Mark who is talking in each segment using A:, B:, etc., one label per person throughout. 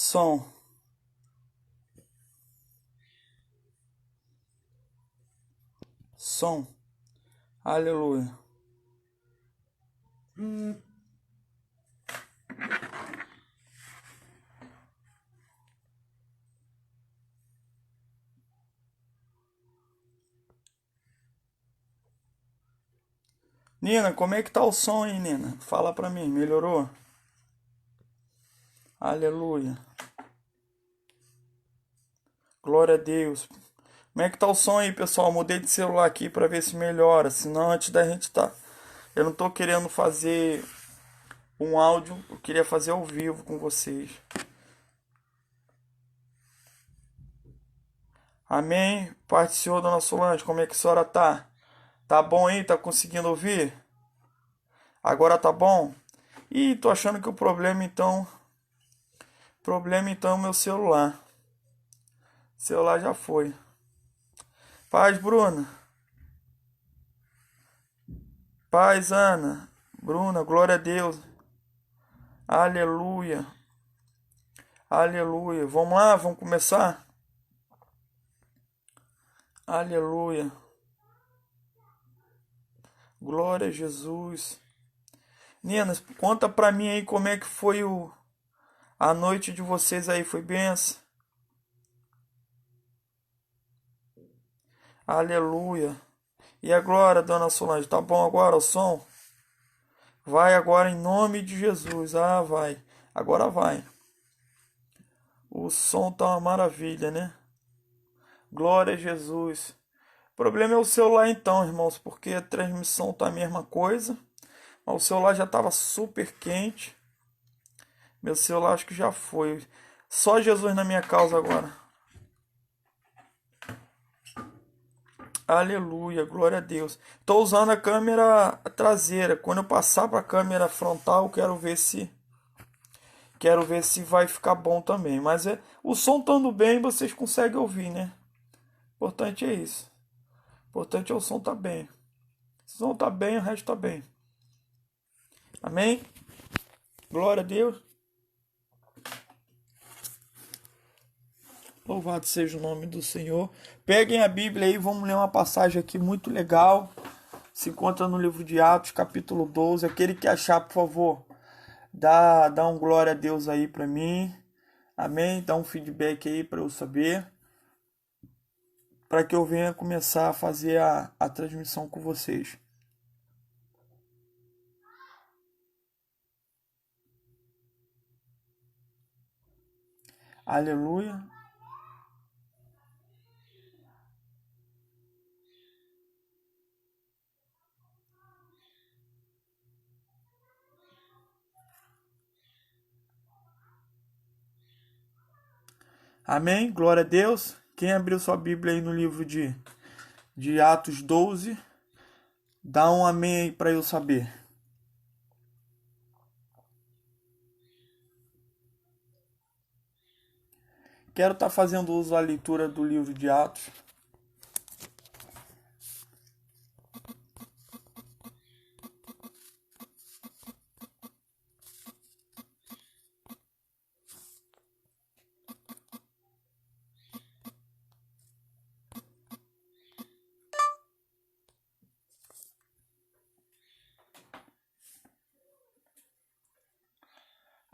A: Som, som, aleluia. Nina, como é que tá o som aí, Nina? Fala pra mim, melhorou? Aleluia. Glória a Deus. Como é que tá o som aí, pessoal? Mudei de celular aqui pra ver se melhora. Senão, antes da gente tá. Eu não tô querendo fazer um áudio, eu queria fazer ao vivo com vocês. Amém? Pai do Senhor, dona Solange, como é que a senhora tá? Tá bom aí? Tá conseguindo ouvir? Agora tá bom? Ih, tô achando que o problema então é o meu celular. O celular já foi. Paz, Bruna. Paz, Ana. Bruna, glória a Deus. Aleluia. Aleluia. Vamos lá, vamos começar? Aleluia. Glória a Jesus. Meninas, conta pra mim aí como é que foi a noite de vocês aí, foi benção? Aleluia. E a glória, dona Solange, tá bom agora o som? Vai agora em nome de Jesus. Ah, vai. Agora vai. O som tá uma maravilha, né? Glória a Jesus. O problema é o celular então, irmãos, porque a transmissão tá a mesma coisa. Mas o celular já estava super quente. Meu celular acho que já foi. Só Jesus na minha causa agora. Aleluia, glória a Deus. Estou usando a câmera traseira. Quando eu passar para a câmera frontal, quero ver se vai ficar bom também. Mas o som estando bem, vocês conseguem ouvir, né? O importante é isso. O importante é o som tá bem. Se o som tá bem, o resto tá bem. Amém? Glória a Deus. Louvado seja o nome do Senhor. Peguem a Bíblia aí, vamos ler uma passagem aqui muito legal. Se encontra no livro de Atos, capítulo 12. Aquele que achar, por favor, dá um glória a Deus aí para mim. Amém? Dá um feedback aí para eu saber. Para que eu venha começar a fazer a transmissão com vocês. Aleluia. Amém? Glória a Deus. Quem abriu sua Bíblia aí no livro de Atos 12, dá um amém aí para eu saber. Quero estar fazendo uso da leitura do livro de Atos.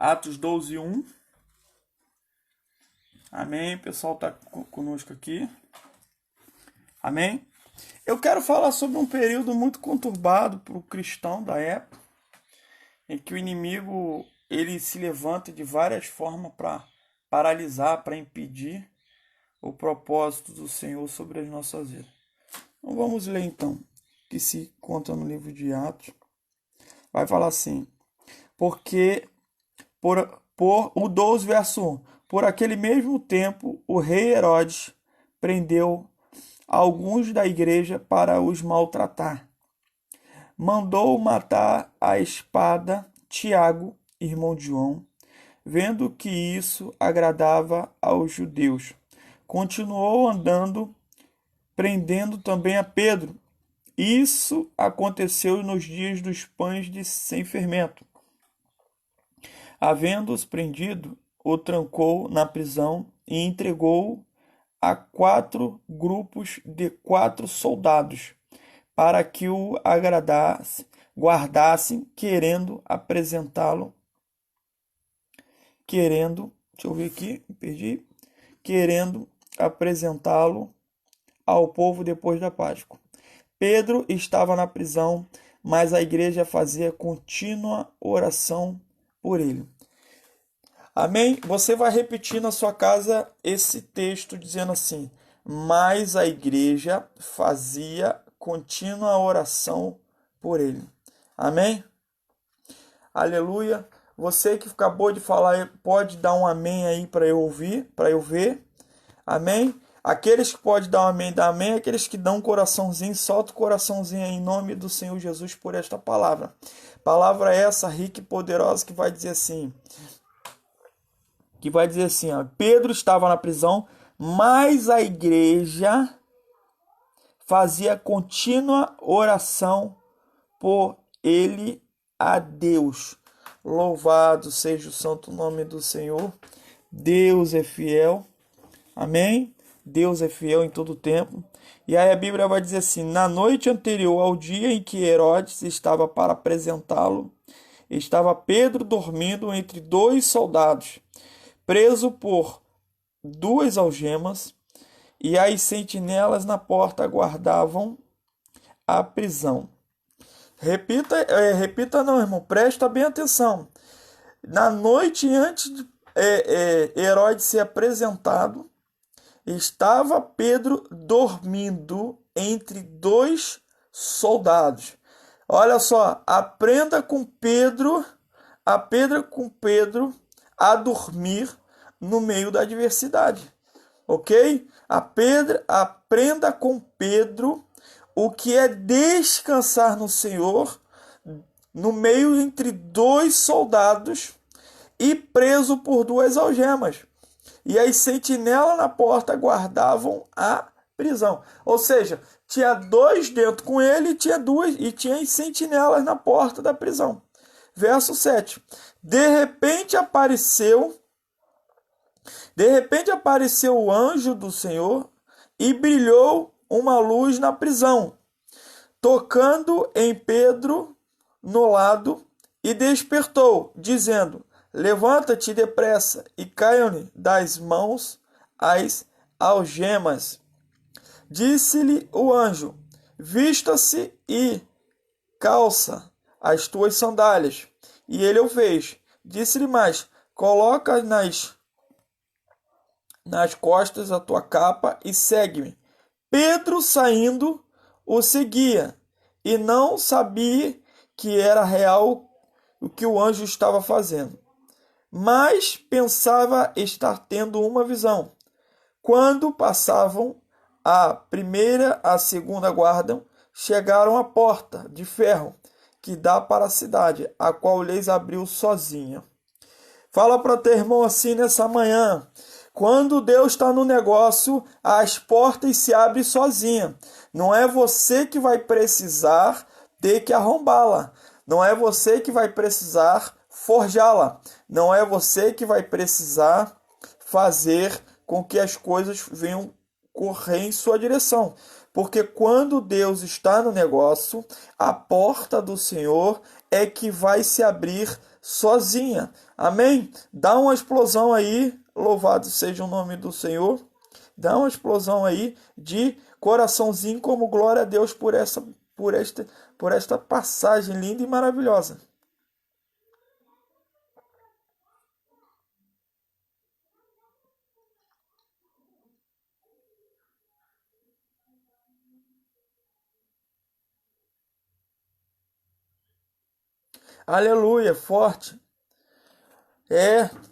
A: Atos 12, 1. Amém. O pessoal está conosco aqui. Amém. Eu quero falar sobre um período muito conturbado para o cristão da época, em que o inimigo ele se levanta de várias formas para paralisar, para impedir o propósito do Senhor sobre as nossas vidas. Então vamos ler então, que se conta no livro de Atos. Vai falar assim: porque por o 12, verso 1. Por aquele mesmo tempo, o rei Herodes prendeu alguns da igreja para os maltratar. Mandou matar à espada Tiago, irmão de João, vendo que isso agradava aos judeus. Continuou andando, prendendo também a Pedro. Isso aconteceu nos dias dos pães sem fermento. Havendo-os prendido, o trancou na prisão e entregou-o a 4 grupos de 4 soldados, para que o guardassem, deixa eu ver aqui, perdi, querendo apresentá-lo ao povo depois da Páscoa. Pedro estava na prisão, mas a igreja fazia contínua oração por ele. Amém? Você vai repetir na sua casa esse texto dizendo assim: mas a igreja fazia contínua oração por ele. Amém? Aleluia. Você que acabou de falar, pode dar um amém aí para eu ouvir, para eu ver. Amém? Aqueles que podem dar um amém, dá amém. Aqueles que dão um coraçãozinho, solta o coraçãozinho aí em nome do Senhor Jesus por esta palavra. Palavra essa rica e poderosa que vai dizer assim, ó, Pedro estava na prisão, mas a igreja fazia contínua oração por ele a Deus. Louvado seja o santo nome do Senhor. Deus é fiel. Amém? Deus é fiel em todo tempo. E aí a Bíblia vai dizer assim: na noite anterior ao dia em que Herodes estava para apresentá-lo, estava Pedro dormindo entre 2 soldados, preso por 2 algemas, e as sentinelas na porta guardavam a prisão. Repita não, irmão, presta bem atenção. Na noite antes de Herodes ser apresentado, estava Pedro dormindo entre 2 soldados. Olha só, aprenda com Pedro a dormir no meio da adversidade, ok? Aprenda com Pedro o que é descansar no Senhor no meio entre 2 soldados e preso por 2 algemas. E as sentinelas na porta guardavam a prisão. Ou seja, tinha 2 dentro com ele e tinha as sentinelas na porta da prisão. Verso 7. De repente apareceu o anjo do Senhor e brilhou uma luz na prisão, tocando em Pedro no lado, e despertou, dizendo: levanta-te depressa e caiam-lhe das mãos as algemas. Disse-lhe o anjo: vista-se e calça as tuas sandálias. E ele o fez. Disse-lhe mais: coloca nas costas a tua capa e segue-me. Pedro, saindo, o seguia, e não sabia que era real o que o anjo estava fazendo, mas pensava estar tendo uma visão. Quando passavam a primeira e a segunda guarda, chegaram à porta de ferro que dá para a cidade, a qual lhes abriu sozinha. Fala para teu irmão assim nessa manhã: quando Deus está no negócio, as portas se abrem sozinha. Não é você que vai precisar ter que arrombá-la. Não é você que vai precisar forjá-la. Não é você que vai precisar fazer com que as coisas venham correr em sua direção. Porque quando Deus está no negócio, a porta do Senhor é que vai se abrir sozinha. Amém? Dá uma explosão aí, louvado seja o nome do Senhor. Dá uma explosão aí de coraçãozinho como glória a Deus por esta passagem linda e maravilhosa. Aleluia, forte.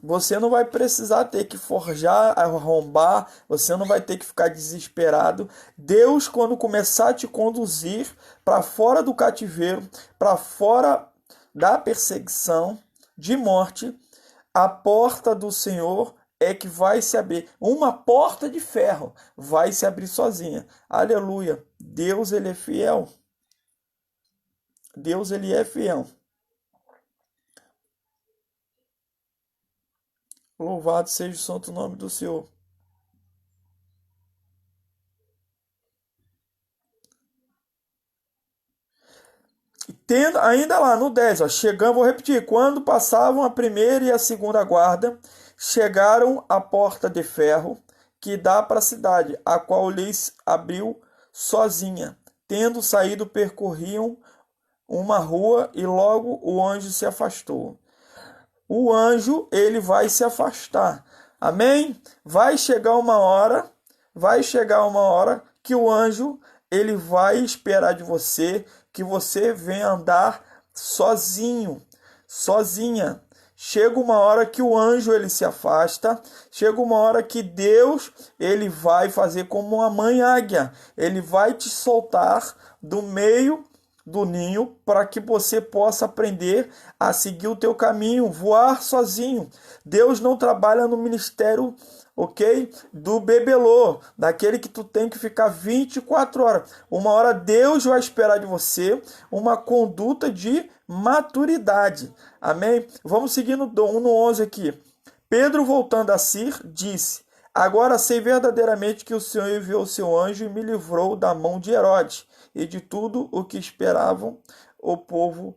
A: Você não vai precisar ter que forjar, arrombar, você não vai ter que ficar desesperado. Deus, quando começar a te conduzir para fora do cativeiro, para fora da perseguição, de morte, a porta do Senhor é que vai se abrir. Uma porta de ferro vai se abrir sozinha. Aleluia. Deus, ele é fiel. Deus, ele é fiel. Louvado seja o santo nome do Senhor. Tendo, ainda lá no 10, ó, chegando, vou repetir, quando passavam a primeira e a segunda guarda, chegaram à porta de ferro que dá para a cidade, a qual lhes abriu sozinha. Tendo saído, percorriam uma rua e logo o anjo se afastou. O anjo, ele vai se afastar. Amém? Vai chegar uma hora que o anjo, ele vai esperar de você que você venha andar sozinho, sozinha. Chega uma hora que o anjo ele se afasta, chega uma hora que Deus ele vai fazer como uma mãe águia, ele vai te soltar do meio do ninho para que você possa aprender a seguir o teu caminho, voar sozinho. Deus não trabalha no ministério, ok? Do bebelô, daquele que tu tem que ficar 24 horas. Uma hora Deus vai esperar de você uma conduta de maturidade. Amém? Vamos seguir no 11 aqui. Pedro, voltando a si, disse: Agora sei verdadeiramente que o Senhor enviou o seu anjo e me livrou da mão de Herodes e de tudo o que esperavam o povo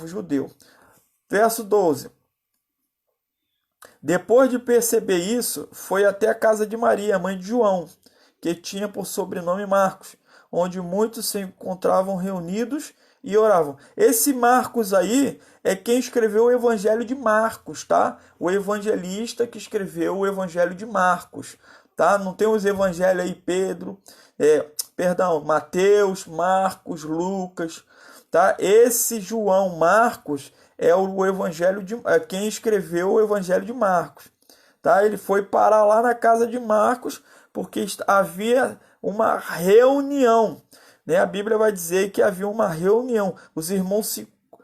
A: judeu. Verso 12. Depois de perceber isso, foi até a casa de Maria, mãe de João, que tinha por sobrenome Marcos, onde muitos se encontravam reunidos e oravam. Esse Marcos aí é quem escreveu o Evangelho de Marcos, tá? O evangelista que escreveu o Evangelho de Marcos, tá? Não tem os evangelhos aí, Mateus, Marcos, Lucas, tá? Esse João Marcos é o Evangelho de quem escreveu o Evangelho de Marcos, tá? Ele foi parar lá na casa de Marcos porque havia uma reunião, né? A Bíblia vai dizer que havia uma reunião. Os irmãos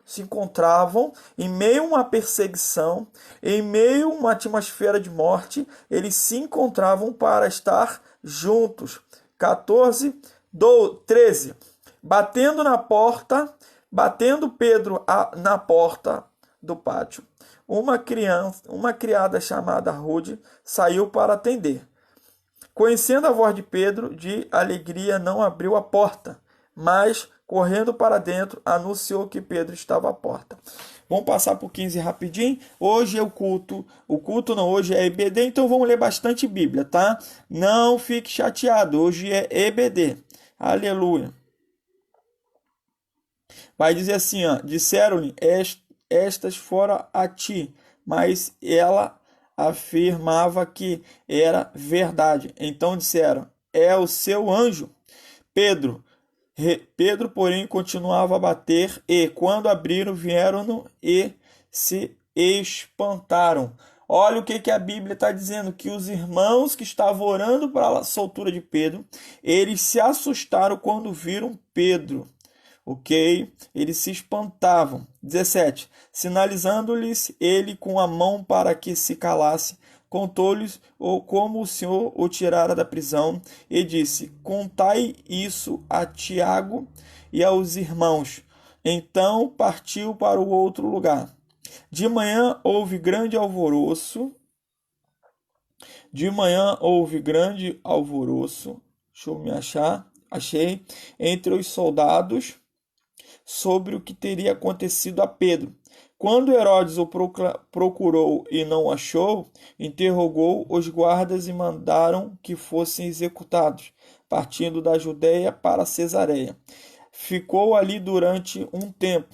A: se encontravam em meio a uma perseguição, em meio a uma atmosfera de morte, eles se encontravam para estar juntos. 13. Batendo Pedro na porta do pátio, uma criada chamada Rude saiu para atender. Conhecendo a voz de Pedro, de alegria não abriu a porta, mas, correndo para dentro, anunciou que Pedro estava à porta. Vamos passar por 15 rapidinho. Hoje é o culto não, hoje é EBD, então vamos ler bastante Bíblia, tá? Não fique chateado, hoje é EBD. Aleluia. Vai dizer assim, ó, disseram-lhe, estas fora a ti, mas ela afirmava que era verdade. Então disseram, é o seu anjo. Pedro, porém, continuava a bater, e quando abriram, vieram e se espantaram. Olha o que a Bíblia está dizendo, que os irmãos que estavam orando para a soltura de Pedro, eles se assustaram quando viram Pedro. Ok? Eles se espantavam. 17. Sinalizando-lhes ele com a mão para que se calasse, contou-lhes como o Senhor o tirara da prisão e disse: Contai isso a Tiago e aos irmãos. Então partiu para o outro lugar. De manhã houve grande alvoroço. Deixa eu me achar. Achei. Entre os soldados sobre o que teria acontecido a Pedro. Quando Herodes o procurou e não o achou, interrogou os guardas e mandaram que fossem executados, partindo da Judéia para Cesareia. Ficou ali durante um tempo.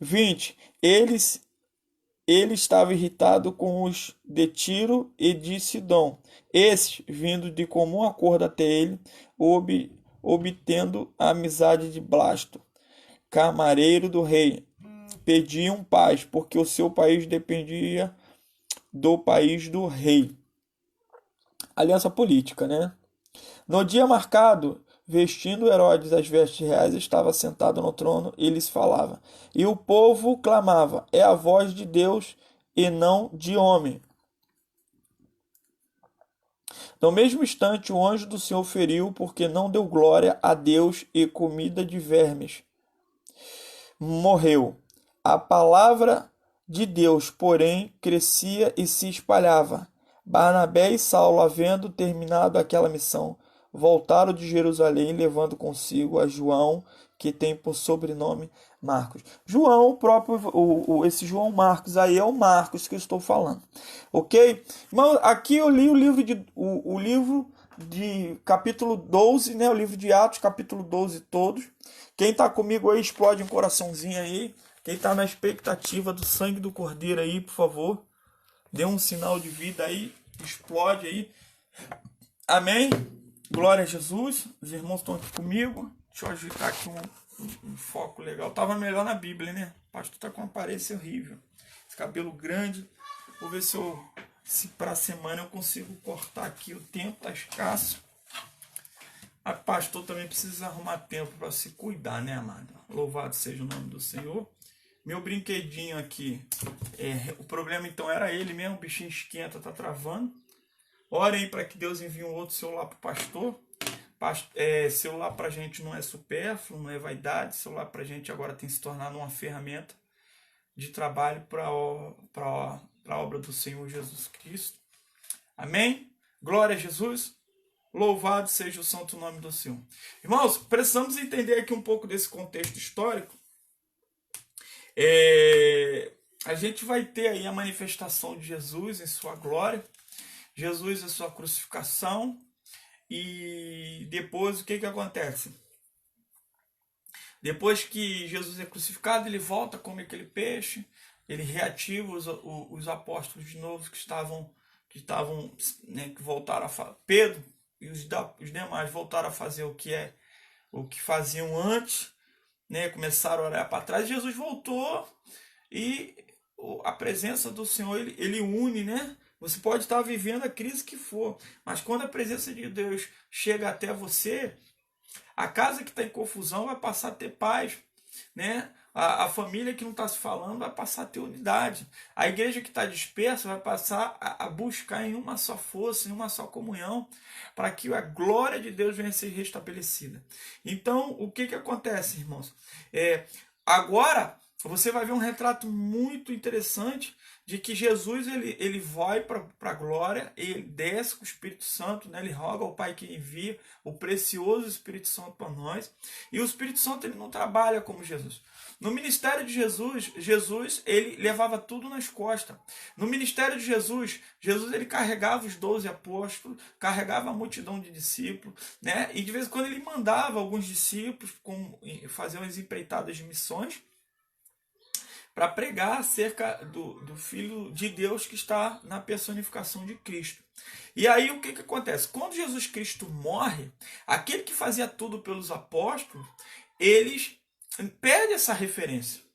A: 20. Ele estava irritado com os de Tiro e de Sidom. Estes, vindo de comum acordo até ele, obtendo a amizade de Blasto, camareiro do rei, pediam paz, porque o seu país dependia do país do rei. Aliança política, né? No dia marcado, vestindo Herodes as vestes reais, estava sentado no trono e lhes falava. E o povo clamava: é a voz de Deus e não de homem. No mesmo instante, o anjo do Senhor feriu, porque não deu glória a Deus, e comida de vermes morreu. A palavra de Deus, porém, crescia e se espalhava. Barnabé e Saulo, havendo terminado aquela missão, voltaram de Jerusalém, levando consigo a João, que tem por sobrenome Marcos. João, o próprio, esse João Marcos aí é o Marcos que eu estou falando, ok? Irmão, aqui eu li o livro de capítulo 12, né? O livro de Atos, capítulo 12 todos. Quem está comigo aí, explode um coraçãozinho aí. Quem está na expectativa do sangue do Cordeiro aí, por favor, dê um sinal de vida aí, explode aí. Amém? Glória a Jesus. Os irmãos estão aqui comigo. Deixa eu ajeitar aqui um foco legal. Tava melhor na Bíblia, né? O pastor tá com uma aparência horrível. Esse cabelo grande. Vou ver se para a semana eu consigo cortar aqui. O tempo tá escasso. A pastor também precisa arrumar tempo para se cuidar, né, amado? Louvado seja o nome do Senhor. Meu brinquedinho aqui, o problema então era ele mesmo, o bichinho esquenta, tá travando. Orem para que Deus envie um outro celular para o pastor. Celular para a gente não é supérfluo, não é vaidade. Celular para a gente agora tem se tornado uma ferramenta de trabalho para a obra do Senhor Jesus Cristo. Amém? Glória a Jesus. Louvado seja o santo nome do Senhor. Irmãos, precisamos entender aqui um pouco desse contexto histórico. A gente vai ter aí a manifestação de Jesus em sua glória, Jesus em sua crucificação, e depois o que acontece? Depois que Jesus é crucificado, ele volta a comer aquele peixe, ele reativa os apóstolos de novo que voltaram a fazer. Pedro e os demais voltaram a fazer o que faziam antes, né? Começaram a olhar para trás. Jesus voltou e a presença do Senhor ele une, né? Você pode estar vivendo a crise que for, mas quando a presença de Deus chega até você, a casa que está em confusão vai passar a ter paz, né? A família que não está se falando vai passar a ter unidade. A igreja que está dispersa vai passar a buscar em uma só força, em uma só comunhão, para que a glória de Deus venha a ser restabelecida. Então, o que acontece, irmãos? Agora, você vai ver um retrato muito interessante de que Jesus ele vai para a glória, ele desce com o Espírito Santo, né? Ele roga ao Pai que envia o precioso Espírito Santo para nós. E o Espírito Santo ele não trabalha como Jesus. No ministério de Jesus ele levava tudo nas costas. No ministério de Jesus ele carregava os 12 apóstolos, carregava a multidão de discípulos, né? E de vez em quando ele mandava alguns discípulos fazer umas empreitadas de missões, para pregar acerca do Filho de Deus que está na personificação de Cristo. E aí o que acontece? Quando Jesus Cristo morre, aquele que fazia tudo pelos apóstolos, eles perdem essa referência.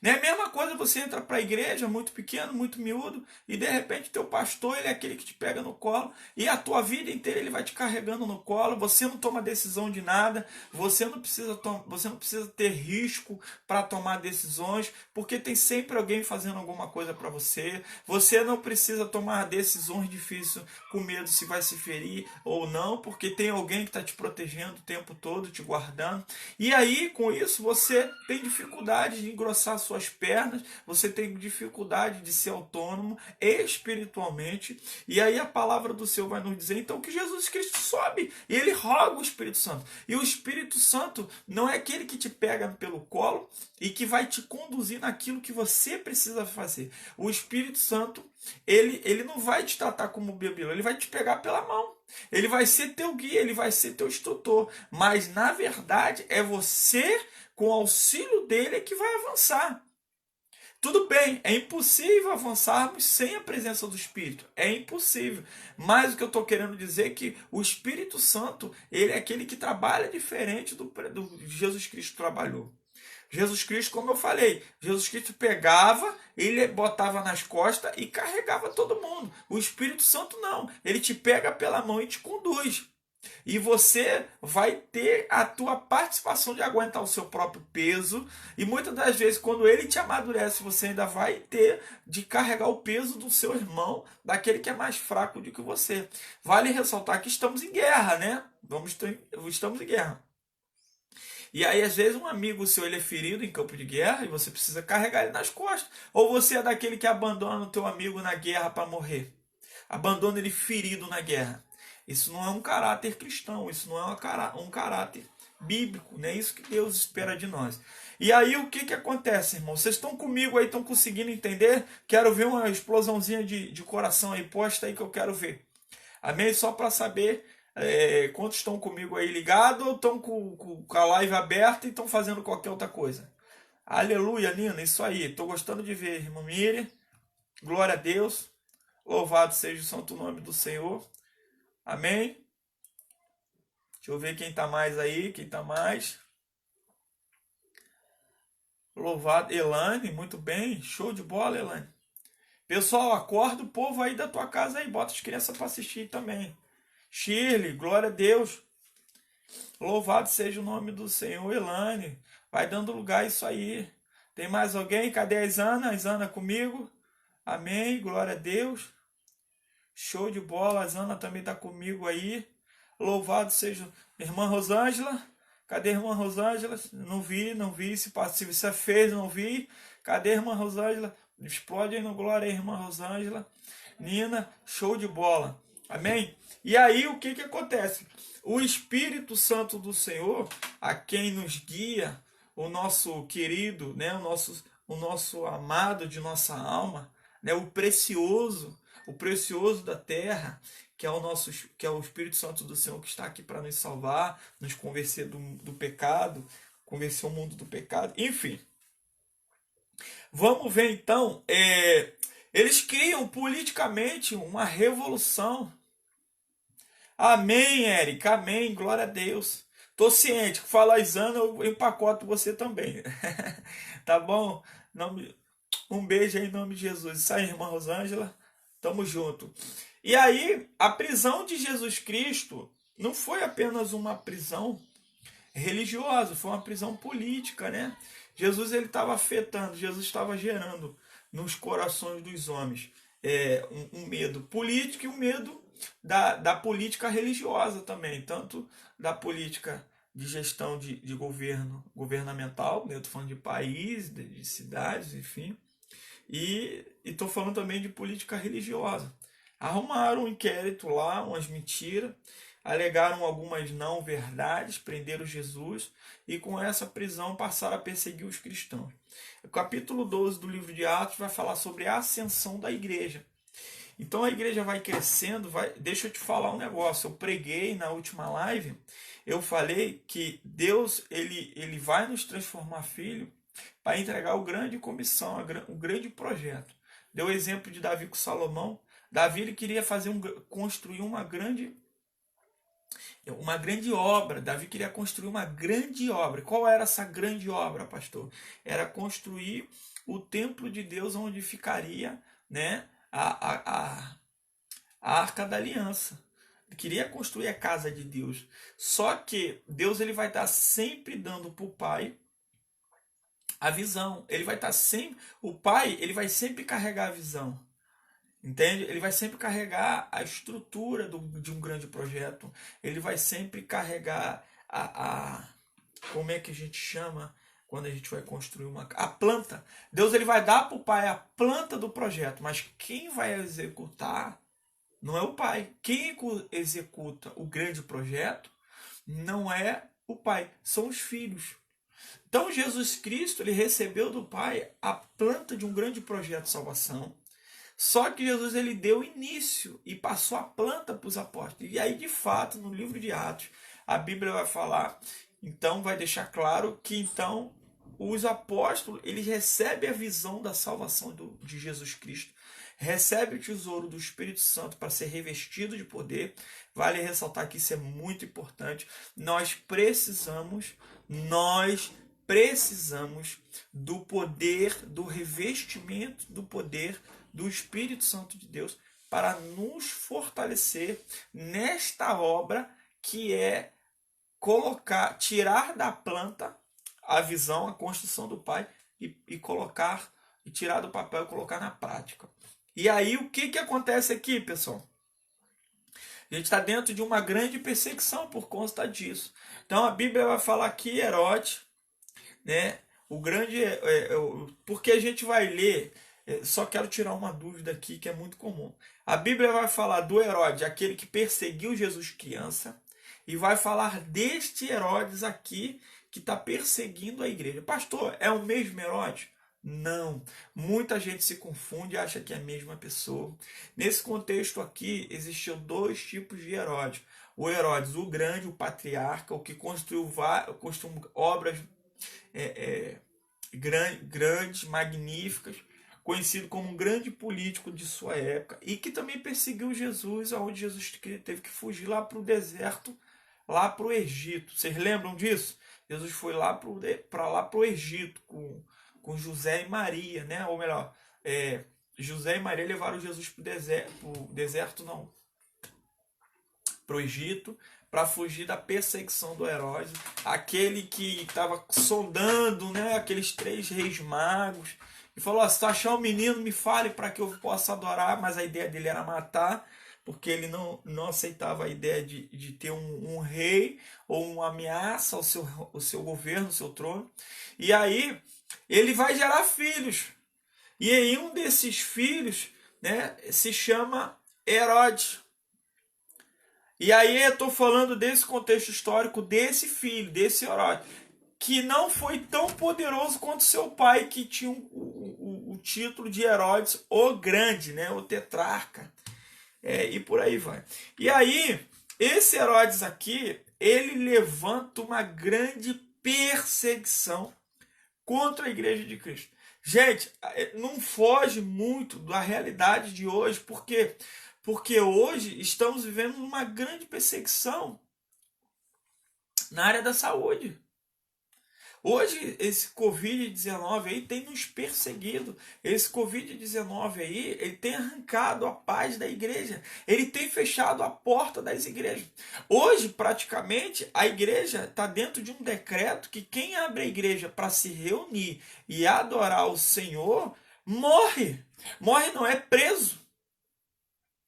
A: Não é a mesma coisa você entra para a igreja muito pequeno, muito miúdo, e de repente teu pastor ele é aquele que te pega no colo, e a tua vida inteira ele vai te carregando no colo, você não toma decisão de nada, você não precisa ter risco para tomar decisões, porque tem sempre alguém fazendo alguma coisa para você, você não precisa tomar decisões difíceis com medo se vai se ferir ou não, porque tem alguém que está te protegendo o tempo todo, te guardando, e aí com isso você tem dificuldade de engrossar suas pernas, você tem dificuldade de ser autônomo espiritualmente, e aí a palavra do Senhor vai nos dizer então que Jesus Cristo sobe e ele roga o Espírito Santo, e o Espírito Santo não é aquele que te pega pelo colo e que vai te conduzir naquilo que você precisa fazer. O Espírito Santo ele não vai te tratar como bebê, ele vai te pegar pela mão. Ele vai ser teu guia, ele vai ser teu instrutor, mas na verdade é você, com o auxílio dele, que vai avançar. Tudo bem, é impossível avançarmos sem a presença do Espírito. É impossível. Mas o que eu estou querendo dizer é que o Espírito Santo, ele é aquele que trabalha diferente do Jesus Cristo trabalhou. Jesus Cristo, como eu falei, Jesus Cristo pegava, ele botava nas costas e carregava todo mundo. O Espírito Santo não, ele te pega pela mão e te conduz. E você vai ter a tua participação de aguentar o seu próprio peso. E muitas das vezes, quando ele te amadurece, você ainda vai ter de carregar o peso do seu irmão, daquele que é mais fraco do que você. Vale ressaltar que estamos em guerra, né? Estamos em guerra. E aí, às vezes, um amigo seu ele é ferido em campo de guerra e você precisa carregar ele nas costas. Ou você é daquele que abandona o teu amigo na guerra para morrer. Abandona ele ferido na guerra. Isso não é um caráter cristão, isso não é um caráter bíblico, não é isso que Deus espera de nós. E aí o que acontece, irmão? Vocês estão comigo aí, estão conseguindo entender? Quero ver uma explosãozinha de coração aí, posta aí que eu quero ver. Amém? Só para saber quantos estão comigo aí ligados ou estão com a live aberta e estão fazendo qualquer outra coisa. Aleluia, Nina, isso aí. Estou gostando de ver, irmã Miriam. Glória a Deus. Louvado seja o santo nome do Senhor. Amém? Deixa eu ver quem está mais aí, quem está mais. Louvado, Elane, muito bem. Show de bola, Elane. Pessoal, acorda o povo aí da tua casa aí, bota as crianças para assistir também. Shirley, glória a Deus. Louvado seja o nome do Senhor, Elane. Vai dando lugar a isso aí. Tem mais alguém? Cadê a Isana? A Isana comigo? Amém, glória a Deus. Show de bola, a Isana também está comigo aí. Louvado seja irmã Rosângela. Cadê a irmã Rosângela? Não vi. Se você fez, não vi. Cadê a irmã Rosângela? Explode aí no glória aí, irmã Rosângela. Nina, show de bola. Amém? E aí o que acontece? O Espírito Santo do Senhor, a quem nos guia, o nosso querido, né, o nosso amado de nossa alma, né, o precioso da terra, que é o Espírito Santo do Senhor que está aqui para nos salvar, nos convencer do pecado, convencer o mundo do pecado, enfim. Vamos ver então, eles criam politicamente uma revolução. Amém, Érica, amém, glória a Deus. Tô ciente que falar Isana, eu empacoto você também. Tá bom? Um beijo aí em nome de Jesus. Isso aí, irmã Rosângela. Tamo junto. E aí, a prisão de Jesus Cristo não foi apenas uma prisão religiosa, foi uma prisão política, né? Jesus ele estava afetando, Jesus estava gerando nos corações dos homens um medo político e um medo da política religiosa também, tanto da política de gestão de governo governamental, né? Eu estou falando de país, de cidades, enfim, e estou falando também de política religiosa. Arrumaram um inquérito lá, umas mentiras, alegaram algumas não verdades, prenderam Jesus e com essa prisão passaram a perseguir os cristãos. O capítulo 12 do livro de Atos vai falar sobre a ascensão da igreja. Então a igreja vai crescendo, deixa eu te falar um negócio, eu preguei na última live, eu falei que Deus ele vai nos transformar filho para entregar o grande comissão, o grande projeto. Deu o exemplo de Davi com Salomão. Davi ele queria construir uma grande obra. Davi queria construir uma grande obra. Qual era essa grande obra, pastor? Era construir o templo de Deus onde ficaria, né, a Arca da Aliança. Ele queria construir a casa de Deus. Só que Deus ele vai estar sempre dando para o pai a visão. Ele vai estar sempre, o pai ele vai sempre carregar a visão. Entende? Ele vai sempre carregar a estrutura de um grande projeto. Ele vai sempre carregar como é que a gente chama quando a gente vai construir a planta. Deus ele vai dar para o pai a planta do projeto, mas quem vai executar não é o pai. Quem executa o grande projeto não é o pai, são os filhos. Então Jesus Cristo ele recebeu do pai a planta de um grande projeto de salvação. Só que Jesus ele deu início e passou a planta para os apóstolos. E aí, de fato, no livro de Atos, a Bíblia vai falar, então vai deixar claro que então os apóstolos eles recebem a visão da salvação de Jesus Cristo, recebem o tesouro do Espírito Santo para ser revestido de poder. Vale ressaltar que isso é muito importante. Nós precisamos do poder, do revestimento do poder do Espírito Santo de Deus para nos fortalecer nesta obra que é tirar da planta a visão, a construção do Pai e colocar, e tirar do papel e colocar na prática. E aí o que acontece aqui, pessoal? A gente está dentro de uma grande perseguição por conta disso. Então a Bíblia vai falar que Herodes, né? O grande. Porque a gente vai ler. Só quero tirar uma dúvida aqui que é muito comum. A Bíblia vai falar do Herodes, aquele que perseguiu Jesus criança, e vai falar deste Herodes aqui que está perseguindo a igreja. Pastor, é o mesmo Herodes? Não. Muita gente se confunde e acha que é a mesma pessoa. Nesse contexto aqui, existiam dois tipos de Herodes. O Herodes, o grande, o patriarca, o que construiu obras grandes, magníficas, conhecido como um grande político de sua época, e que também perseguiu Jesus, aonde Jesus teve que fugir lá para o deserto, lá para o Egito. Vocês lembram disso? Jesus foi lá para o Egito com José e Maria, né? Ou melhor, José e Maria levaram Jesus para o deserto, não, para o Egito, para fugir da perseguição do Herodes, aquele que estava sondando, né, aqueles 3 reis magos, e falou: se tu achar um menino, me fale para que eu possa adorar. Mas a ideia dele era matar, porque ele não aceitava a ideia de ter um rei ou uma ameaça ao seu governo, ao seu trono. E aí ele vai gerar filhos, e em um desses filhos, né, se chama Herodes. E aí eu estou falando desse contexto histórico desse filho, desse Herodes, que não foi tão poderoso quanto seu pai, que tinha o título de Herodes o Grande, né? O tetrarca. E por aí vai. E aí, esse Herodes aqui, ele levanta uma grande perseguição contra a igreja de Cristo. Gente, não foge muito da realidade de hoje, porque hoje estamos vivendo uma grande perseguição na área da saúde. Hoje esse Covid-19 aí tem nos perseguido. Esse Covid-19 aí, ele tem arrancado a paz da igreja. Ele tem fechado a porta das igrejas. Hoje, praticamente, a igreja está dentro de um decreto que quem abre a igreja para se reunir e adorar o Senhor, morre. Morre não, é preso.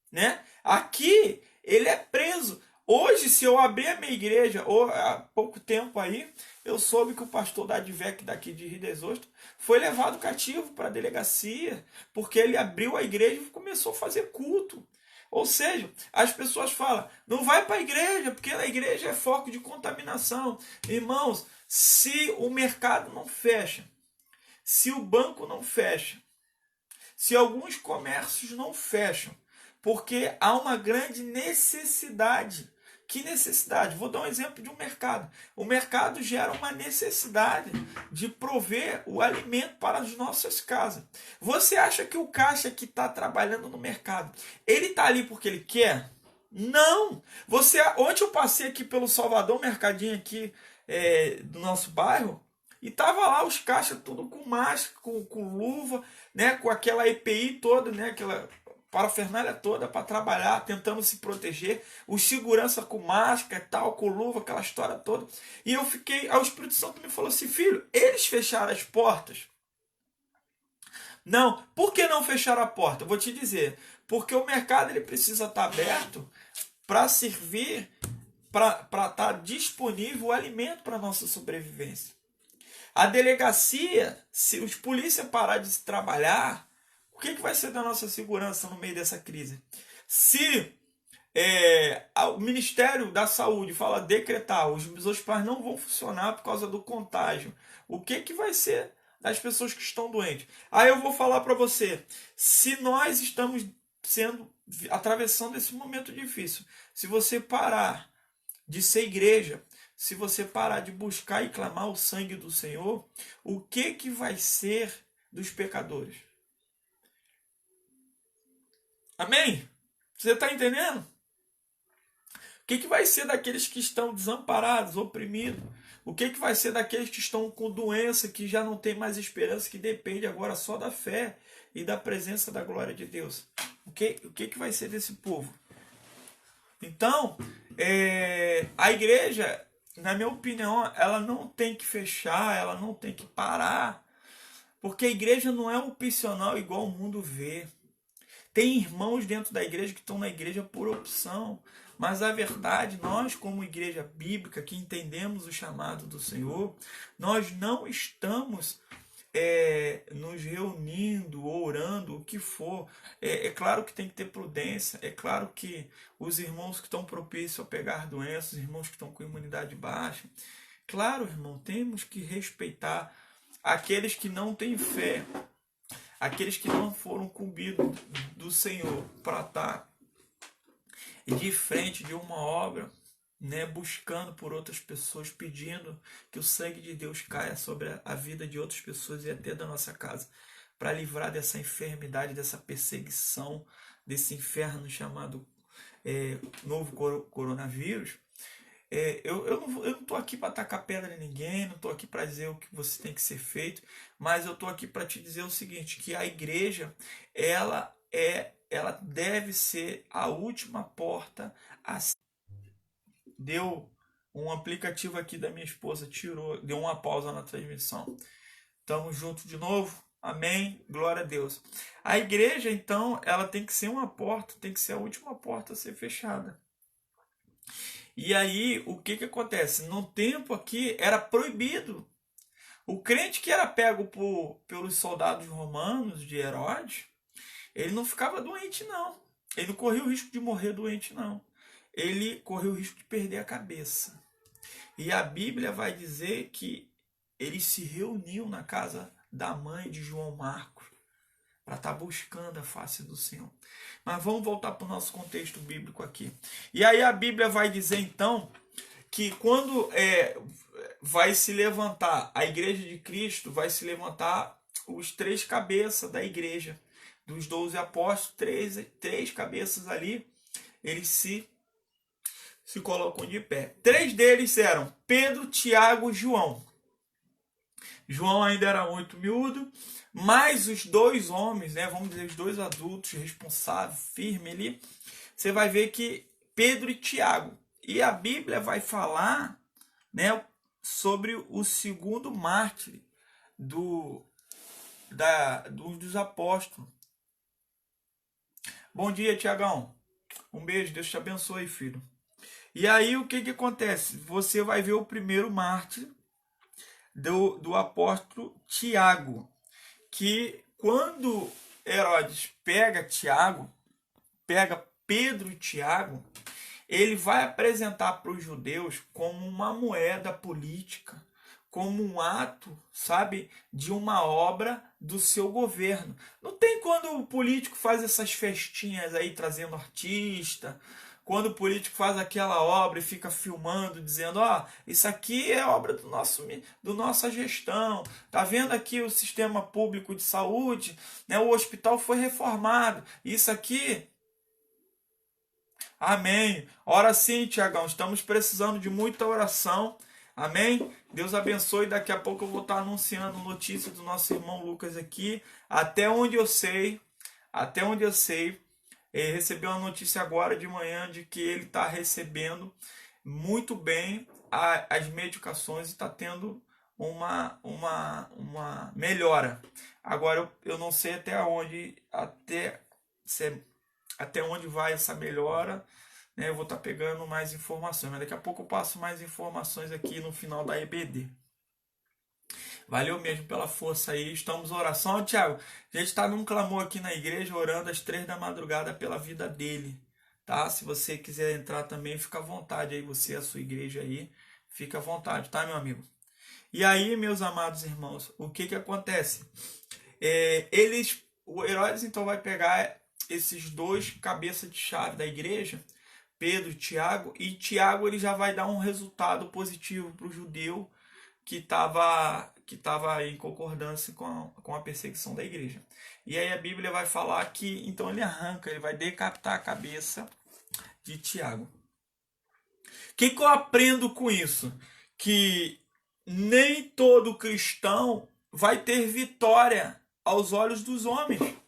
A: Né? Aqui, ele é preso. Hoje, se eu abrir a minha igreja, ou há pouco tempo aí, eu soube que o pastor da Advec daqui de Rio das Ostras foi levado cativo para a delegacia, porque ele abriu a igreja e começou a fazer culto. Ou seja, as pessoas falam: não vai para a igreja, porque a igreja é foco de contaminação. Irmãos, se o mercado não fecha, se o banco não fecha, se alguns comércios não fecham, porque há uma grande necessidade. Que necessidade? Vou dar um exemplo de um mercado. O mercado gera uma necessidade de prover o alimento para as nossas casas. Você acha que o caixa que está trabalhando no mercado, ele está ali porque ele quer? Não! Ontem eu passei aqui pelo Salvador, um mercadinho aqui do nosso bairro, e tava lá os caixas tudo com máscara, com luva, né, com aquela EPI toda, né, aquela parafernália toda para trabalhar, tentando se proteger, os segurança com máscara, tal, com luva, aquela história toda. E eu fiquei, o Espírito Santo me falou assim: filho, eles fecharam as portas? Não. Por que não fecharam a porta? Eu vou te dizer, porque o mercado ele precisa estar aberto para servir, para estar disponível o alimento para a nossa sobrevivência. A delegacia, se os polícias parar de trabalhar, o que vai ser da nossa segurança no meio dessa crise? Se o Ministério da Saúde fala decretar, os hospitais não vão funcionar por causa do contágio, o que vai ser das pessoas que estão doentes? Aí eu vou falar para você, se nós estamos atravessando esse momento difícil, se você parar de ser igreja, se você parar de buscar e clamar o sangue do Senhor, o que vai ser dos pecadores? Amém? Você está entendendo? O que vai ser daqueles que estão desamparados, oprimidos? O que vai ser daqueles que estão com doença, que já não tem mais esperança, que depende agora só da fé e da presença da glória de Deus? O que vai ser desse povo? Então, a igreja, na minha opinião, ela não tem que fechar, ela não tem que parar, porque a igreja não é opcional igual o mundo vê. Tem irmãos dentro da igreja que estão na igreja por opção. Mas a verdade, nós como igreja bíblica, que entendemos o chamado do Senhor, nós não estamos nos reunindo, orando, o que for. É claro que tem que ter prudência, é claro que os irmãos que estão propícios a pegar doenças, os irmãos que estão com imunidade baixa, claro, irmão, temos que respeitar aqueles que não têm fé, aqueles que não foram cumpridos do Senhor para estar de frente de uma obra, né, buscando por outras pessoas, pedindo que o sangue de Deus caia sobre a vida de outras pessoas e até da nossa casa, para livrar dessa enfermidade, dessa perseguição, desse inferno chamado novo coronavírus. Eu não estou aqui para atacar pedra em ninguém, não estou aqui para dizer o que você tem que ser feito, mas eu estou aqui para te dizer o seguinte, que a igreja, ela deve ser a última porta a... Deu um aplicativo aqui da minha esposa, deu uma pausa na transmissão. Tamo junto de novo, amém, glória a Deus. A igreja, então, ela tem que ser uma porta, tem que ser a última porta a ser fechada. E aí, o que acontece? No tempo aqui, era proibido. O crente que era pego pelos soldados romanos de Herodes, ele não ficava doente, não. Ele não corria o risco de morrer doente, não. Ele correu o risco de perder a cabeça. E a Bíblia vai dizer que eles se reuniam na casa da mãe de João Marcos para estar buscando a face do Senhor. Mas vamos voltar para o nosso contexto bíblico aqui. E aí a Bíblia vai dizer então que quando vai se levantar a igreja de Cristo, vai se levantar os 3 cabeças da igreja. Dos 12 apóstolos, 3 cabeças ali, eles se colocam de pé. 3 deles eram Pedro, Tiago e João. João ainda era muito miúdo, mas os 2 homens, né, vamos dizer, os 2 adultos responsáveis, firmes ali, você vai ver que Pedro e Tiago. E a Bíblia vai falar, né, sobre o segundo mártir dos apóstolos. Bom dia, Tiagão. Um beijo, Deus te abençoe, filho. E aí o que acontece? Você vai ver o primeiro mártir do apóstolo Tiago, que quando Herodes pega Pedro e Tiago, ele vai apresentar para os judeus como uma moeda política, como um ato, sabe, de uma obra do seu governo. Não tem quando o político faz essas festinhas aí trazendo artista, quando o político faz aquela obra e fica filmando, dizendo, isso aqui é obra do nossa gestão, tá vendo aqui o sistema público de saúde, né? O hospital foi reformado, isso aqui... Amém. Ora sim, Tiagão, estamos precisando de muita oração. Amém? Deus abençoe. Daqui a pouco eu vou estar anunciando notícia do nosso irmão Lucas aqui. Até onde eu sei, recebi uma notícia agora de manhã de que ele está recebendo muito bem as medicações e está tendo uma melhora. Agora eu não sei até onde vai essa melhora, né? Eu vou estar pegando mais informações, mas daqui a pouco eu passo mais informações aqui no final da EBD. Valeu mesmo pela força aí, estamos em oração. Tiago, a gente está num clamor aqui na igreja, orando às 3 da madrugada pela vida dele, tá? Se você quiser entrar também, fica à vontade aí, você, a sua igreja aí, fica à vontade, tá, meu amigo? E aí, meus amados irmãos, o que acontece? O Herodes então vai pegar esses 2 cabeças de chave da igreja, Pedro e Tiago ele já vai dar um resultado positivo para o judeu que estava em concordância com a perseguição da igreja. E aí a Bíblia vai falar que então ele vai decapitar a cabeça de Tiago. O que eu aprendo com isso? Que nem todo cristão vai ter vitória aos olhos dos homens.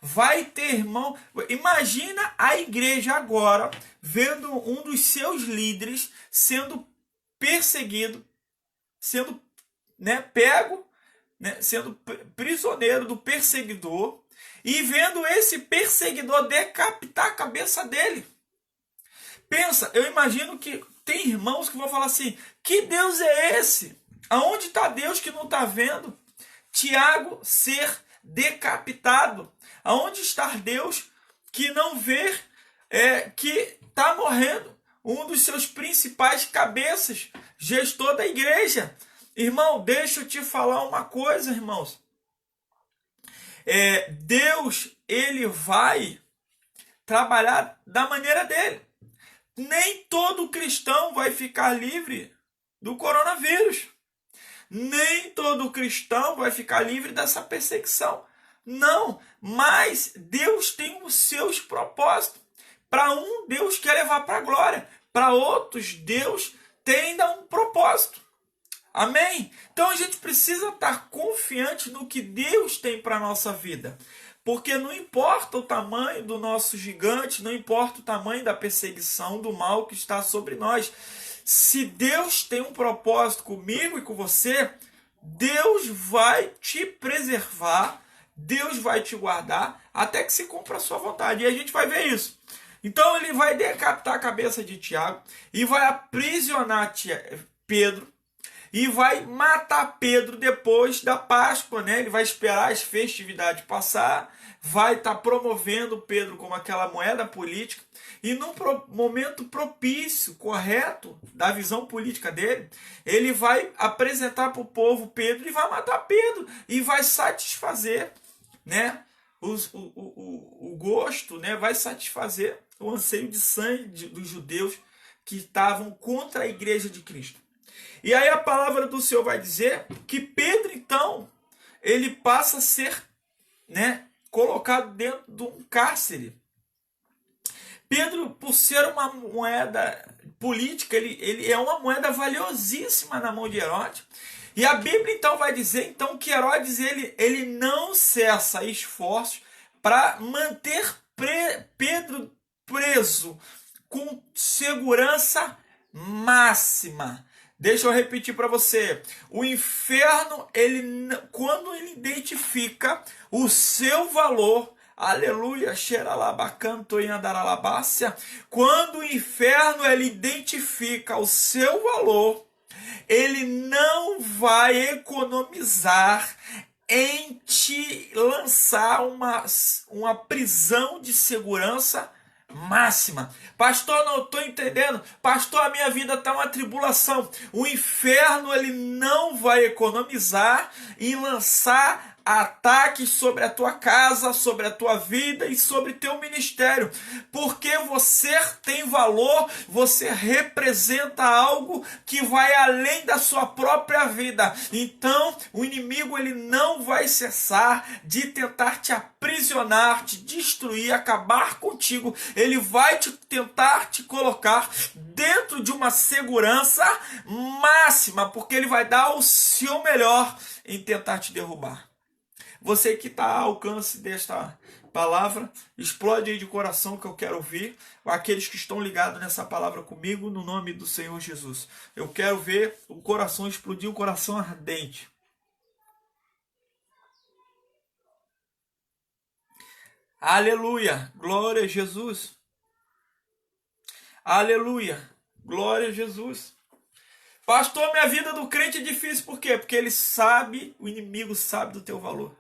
A: Vai ter, irmão. Imagina a igreja agora vendo um dos seus líderes sendo perseguido, sendo pego, sendo prisioneiro do perseguidor, e vendo esse perseguidor decapitar a cabeça dele. Pensa, eu imagino que tem irmãos que vão falar assim, que Deus é esse? Aonde está Deus que não está vendo Tiago ser decapitado? Aonde está Deus que não vê que está morrendo um dos seus principais cabeças, gestor da igreja? Irmão, deixa eu te falar uma coisa, irmãos. Deus, ele vai trabalhar da maneira dele. Nem todo cristão vai ficar livre do coronavírus. Nem todo cristão vai ficar livre dessa perseguição. Não, mas Deus tem os seus propósitos. Para um, Deus quer levar para a glória. Para outros, Deus tem ainda um propósito. Amém? Então a gente precisa estar confiante no que Deus tem para a nossa vida. Porque não importa o tamanho do nosso gigante, não importa o tamanho da perseguição, do mal que está sobre nós. Se Deus tem um propósito comigo e com você, Deus vai te preservar, Deus vai te guardar, até que se cumpra a sua vontade. E a gente vai ver isso. Então ele vai decapitar a cabeça de Tiago e vai aprisionar Pedro. E vai matar Pedro depois da Páscoa, né? Ele vai esperar as festividades passar, vai estar promovendo Pedro como aquela moeda política, e num momento propício, correto, da visão política dele, ele vai apresentar para o povo Pedro e vai matar Pedro, e vai satisfazer, né, o gosto, né, vai satisfazer o anseio de sangue dos judeus que estavam contra a igreja de Cristo. E aí a palavra do Senhor vai dizer que Pedro, então, ele passa a ser, né, colocado dentro de um cárcere. Pedro, por ser uma moeda política, ele é uma moeda valiosíssima na mão de Herodes. E a Bíblia, então, vai dizer então, que Herodes ele não cessa esforços para manter Pedro preso com segurança máxima. Deixa eu repetir para você. O inferno, quando ele identifica o seu valor, aleluia, xeralabacanto e andaralabácia, quando o inferno ele identifica o seu valor, ele não vai economizar em te lançar uma prisão de segurança máxima. Pastor, não estou entendendo. Pastor, a minha vida está uma tribulação. O inferno ele não vai economizar em lançar ataques sobre a tua casa, sobre a tua vida e sobre teu ministério, porque você tem valor, você representa algo que vai além da sua própria vida. Então, o inimigo ele não vai cessar de tentar te aprisionar, te destruir, acabar contigo. Ele vai tentar te colocar dentro de uma segurança máxima, porque ele vai dar o seu melhor em tentar te derrubar. Você que está ao alcance desta palavra, explode aí de coração que eu quero ouvir. Aqueles que estão ligados nessa palavra comigo, no nome do Senhor Jesus. Eu quero ver o coração explodir, o coração ardente. Aleluia, glória a Jesus. Aleluia, glória a Jesus. Pastor, minha vida do crente é difícil, por quê? Porque ele sabe, o inimigo sabe do teu valor.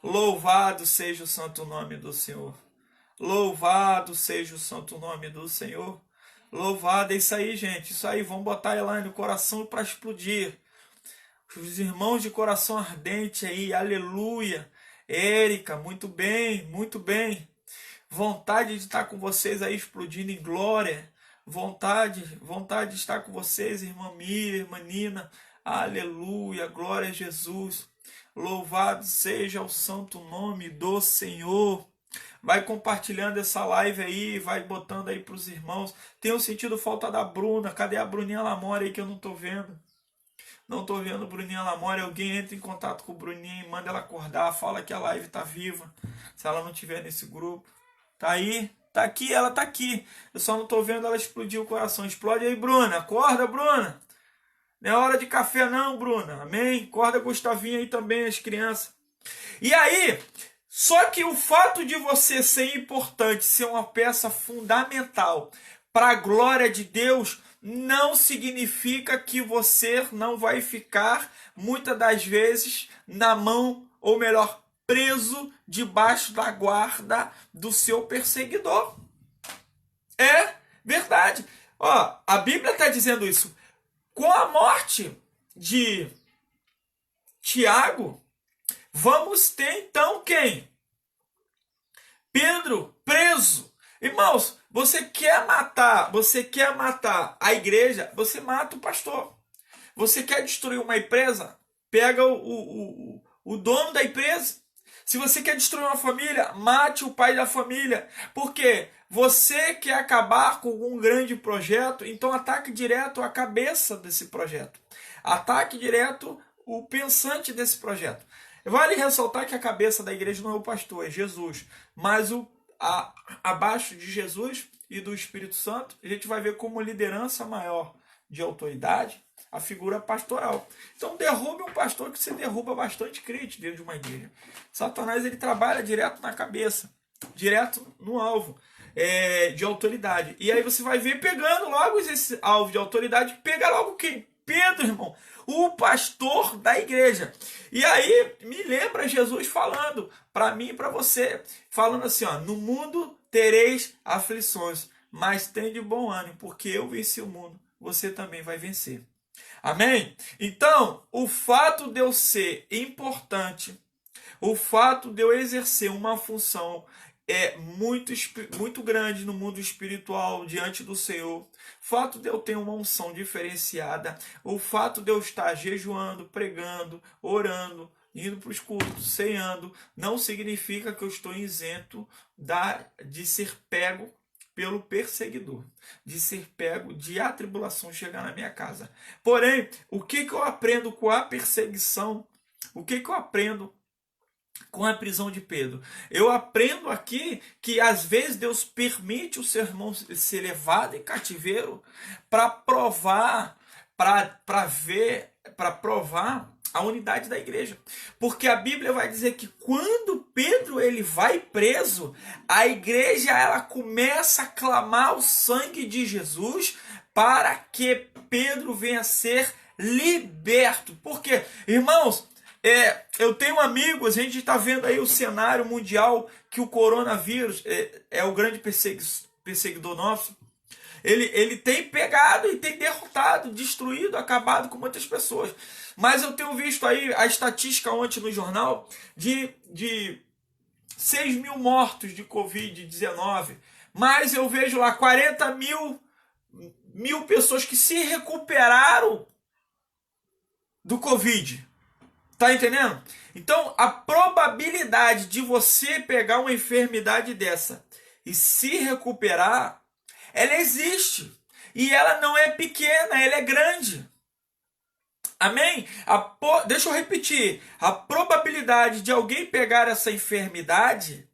A: Louvado seja o santo nome do Senhor. Louvado seja o santo nome do Senhor. Louvado, é isso aí, gente. Isso aí, vamos botar lá no coração para explodir. Os irmãos de coração ardente aí, aleluia. Érica, muito bem, muito bem. Vontade de estar com vocês aí explodindo em glória. Vontade de estar com vocês, irmã Miriam, irmã Nina. Aleluia, glória a Jesus. Louvado seja o santo nome do Senhor. Vai compartilhando essa live aí, vai botando aí para os irmãos. Tenho sentido falta da Bruna. Cadê a Bruninha Lamore aí que eu não estou vendo? Não estou vendo Bruninha Lamore. Alguém entra em contato com o Bruninha e manda ela acordar. Fala que a live está viva. Se ela não estiver nesse grupo. Tá aí? Tá aqui, ela tá aqui. Eu só não estou vendo ela explodir o coração. Explode aí, Bruna. Acorda, Bruna. Não é hora de café não, Bruna. Amém? Acorda Gustavinho aí também, as crianças. E aí, Só que o fato de você ser importante, ser uma peça fundamental para a glória de Deus, não significa que você não vai ficar, muitas das vezes, na mão, ou melhor, preso debaixo da guarda do seu perseguidor. É verdade. Ó, a Bíblia está dizendo isso. Com a morte de Tiago, vamos ter então quem? Pedro preso. Irmãos, você quer matar a igreja, você mata o pastor. Você quer destruir uma empresa, pega o dono da empresa. Se você quer destruir uma família, mate o pai da família. Porque você quer acabar com um grande projeto, então ataque direto a cabeça desse projeto. Ataque direto o pensante desse projeto. Vale ressaltar que a cabeça da igreja não é o pastor, é Jesus. Mas abaixo de Jesus e do Espírito Santo, a gente vai ver como liderança maior de autoridade a figura pastoral. Então derrube um pastor que você derruba bastante crente dentro de uma igreja. Satanás ele trabalha direto na cabeça, direto no alvo de autoridade. E aí você vai ver pegando logo esse alvo de autoridade, pega logo quem? Pedro, irmão, o pastor da igreja. E aí me lembra Jesus falando para mim e para você, falando assim, ó, no mundo tereis aflições, mas tem de bom ânimo, porque eu venci o mundo, você também vai vencer. Amém? Então, o fato de eu ser importante, o fato de eu exercer uma função muito grande no mundo espiritual diante do Senhor, o fato de eu ter uma unção diferenciada, o fato de eu estar jejuando, pregando, orando, indo para os cultos, ceando, não significa que eu estou isento de ser pego pelo perseguidor, de ser pego, de a tribulação chegar na minha casa. Porém, o que eu aprendo com a perseguição? O que eu aprendo com a prisão de Pedro? Eu aprendo aqui que às vezes Deus permite o seu irmão ser levado em cativeiro para provar, para provar a unidade da igreja. Porque a Bíblia vai dizer que quando Pedro ele vai preso, a igreja ela começa a clamar o sangue de Jesus para que Pedro venha a ser liberto. Porque, irmãos, eu tenho amigos, a gente está vendo aí o cenário mundial que o coronavírus é o grande perseguidor nosso. Ele tem pegado e tem derrotado, destruído, acabado com muitas pessoas. Mas eu tenho visto aí a estatística ontem no jornal de 6 mil mortos de Covid-19. Mas eu vejo lá 40 mil pessoas que se recuperaram do Covid. Tá entendendo? Então, a probabilidade de você pegar uma enfermidade dessa e se recuperar, ela existe. E ela não é pequena, ela é grande. Amém? Deixa eu repetir. A probabilidade de alguém pegar essa enfermidade,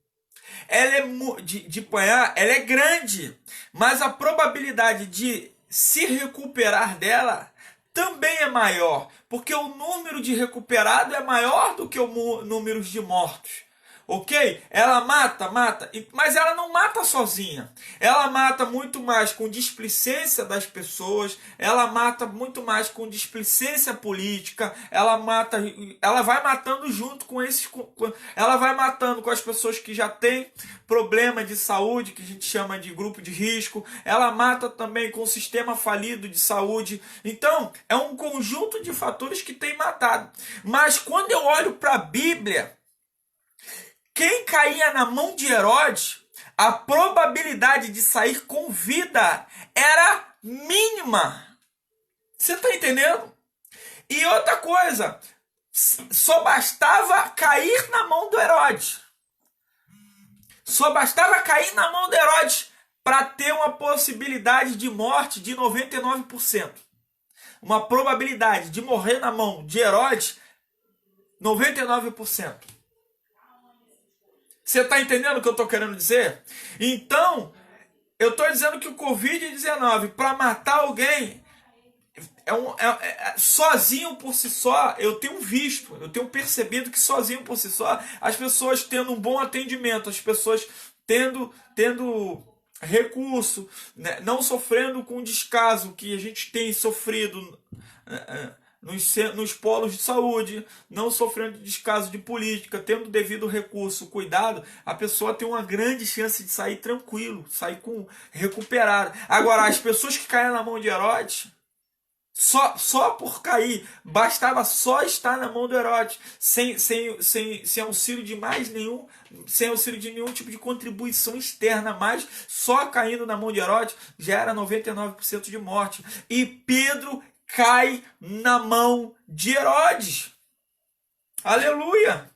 A: de apanhar, ela é grande. Mas a probabilidade de se recuperar dela também é maior. Porque o número de recuperados é maior do que o número de mortos. Ok? Ela mata, mas ela não mata sozinha. Ela mata muito mais com displicência das pessoas, ela mata muito mais com displicência política, ela vai matando junto com ela vai matando com as pessoas que já têm problema de saúde, que a gente chama de grupo de risco, ela mata também com o sistema falido de saúde. Então, é um conjunto de fatores que tem matado. Mas quando eu olho para a Bíblia, quem caía na mão de Herodes, a probabilidade de sair com vida era mínima. Você está entendendo? E outra coisa, só bastava cair na mão do Herodes. Só bastava cair na mão do Herodes para ter uma possibilidade de morte de 99%. Uma probabilidade de morrer na mão de Herodes, 99%. Você está entendendo o que eu estou querendo dizer? Então, eu estou dizendo que o Covid-19, para matar alguém, sozinho por si só, eu tenho percebido que sozinho por si só, as pessoas tendo um bom atendimento, as pessoas tendo recurso, né, não sofrendo com o descaso que a gente tem sofrido nos polos de saúde, não sofrendo descaso de política, tendo devido recurso, cuidado, a pessoa tem uma grande chance de sair tranquilo, sair recuperado. Agora, as pessoas que caem na mão de Herodes, só por cair, bastava só estar na mão do Herodes, sem auxílio de mais nenhum, sem auxílio de nenhum tipo de contribuição externa, mas só caindo na mão de Herodes já era 99% de morte. E Pedro cai na mão de Herodes. Aleluia!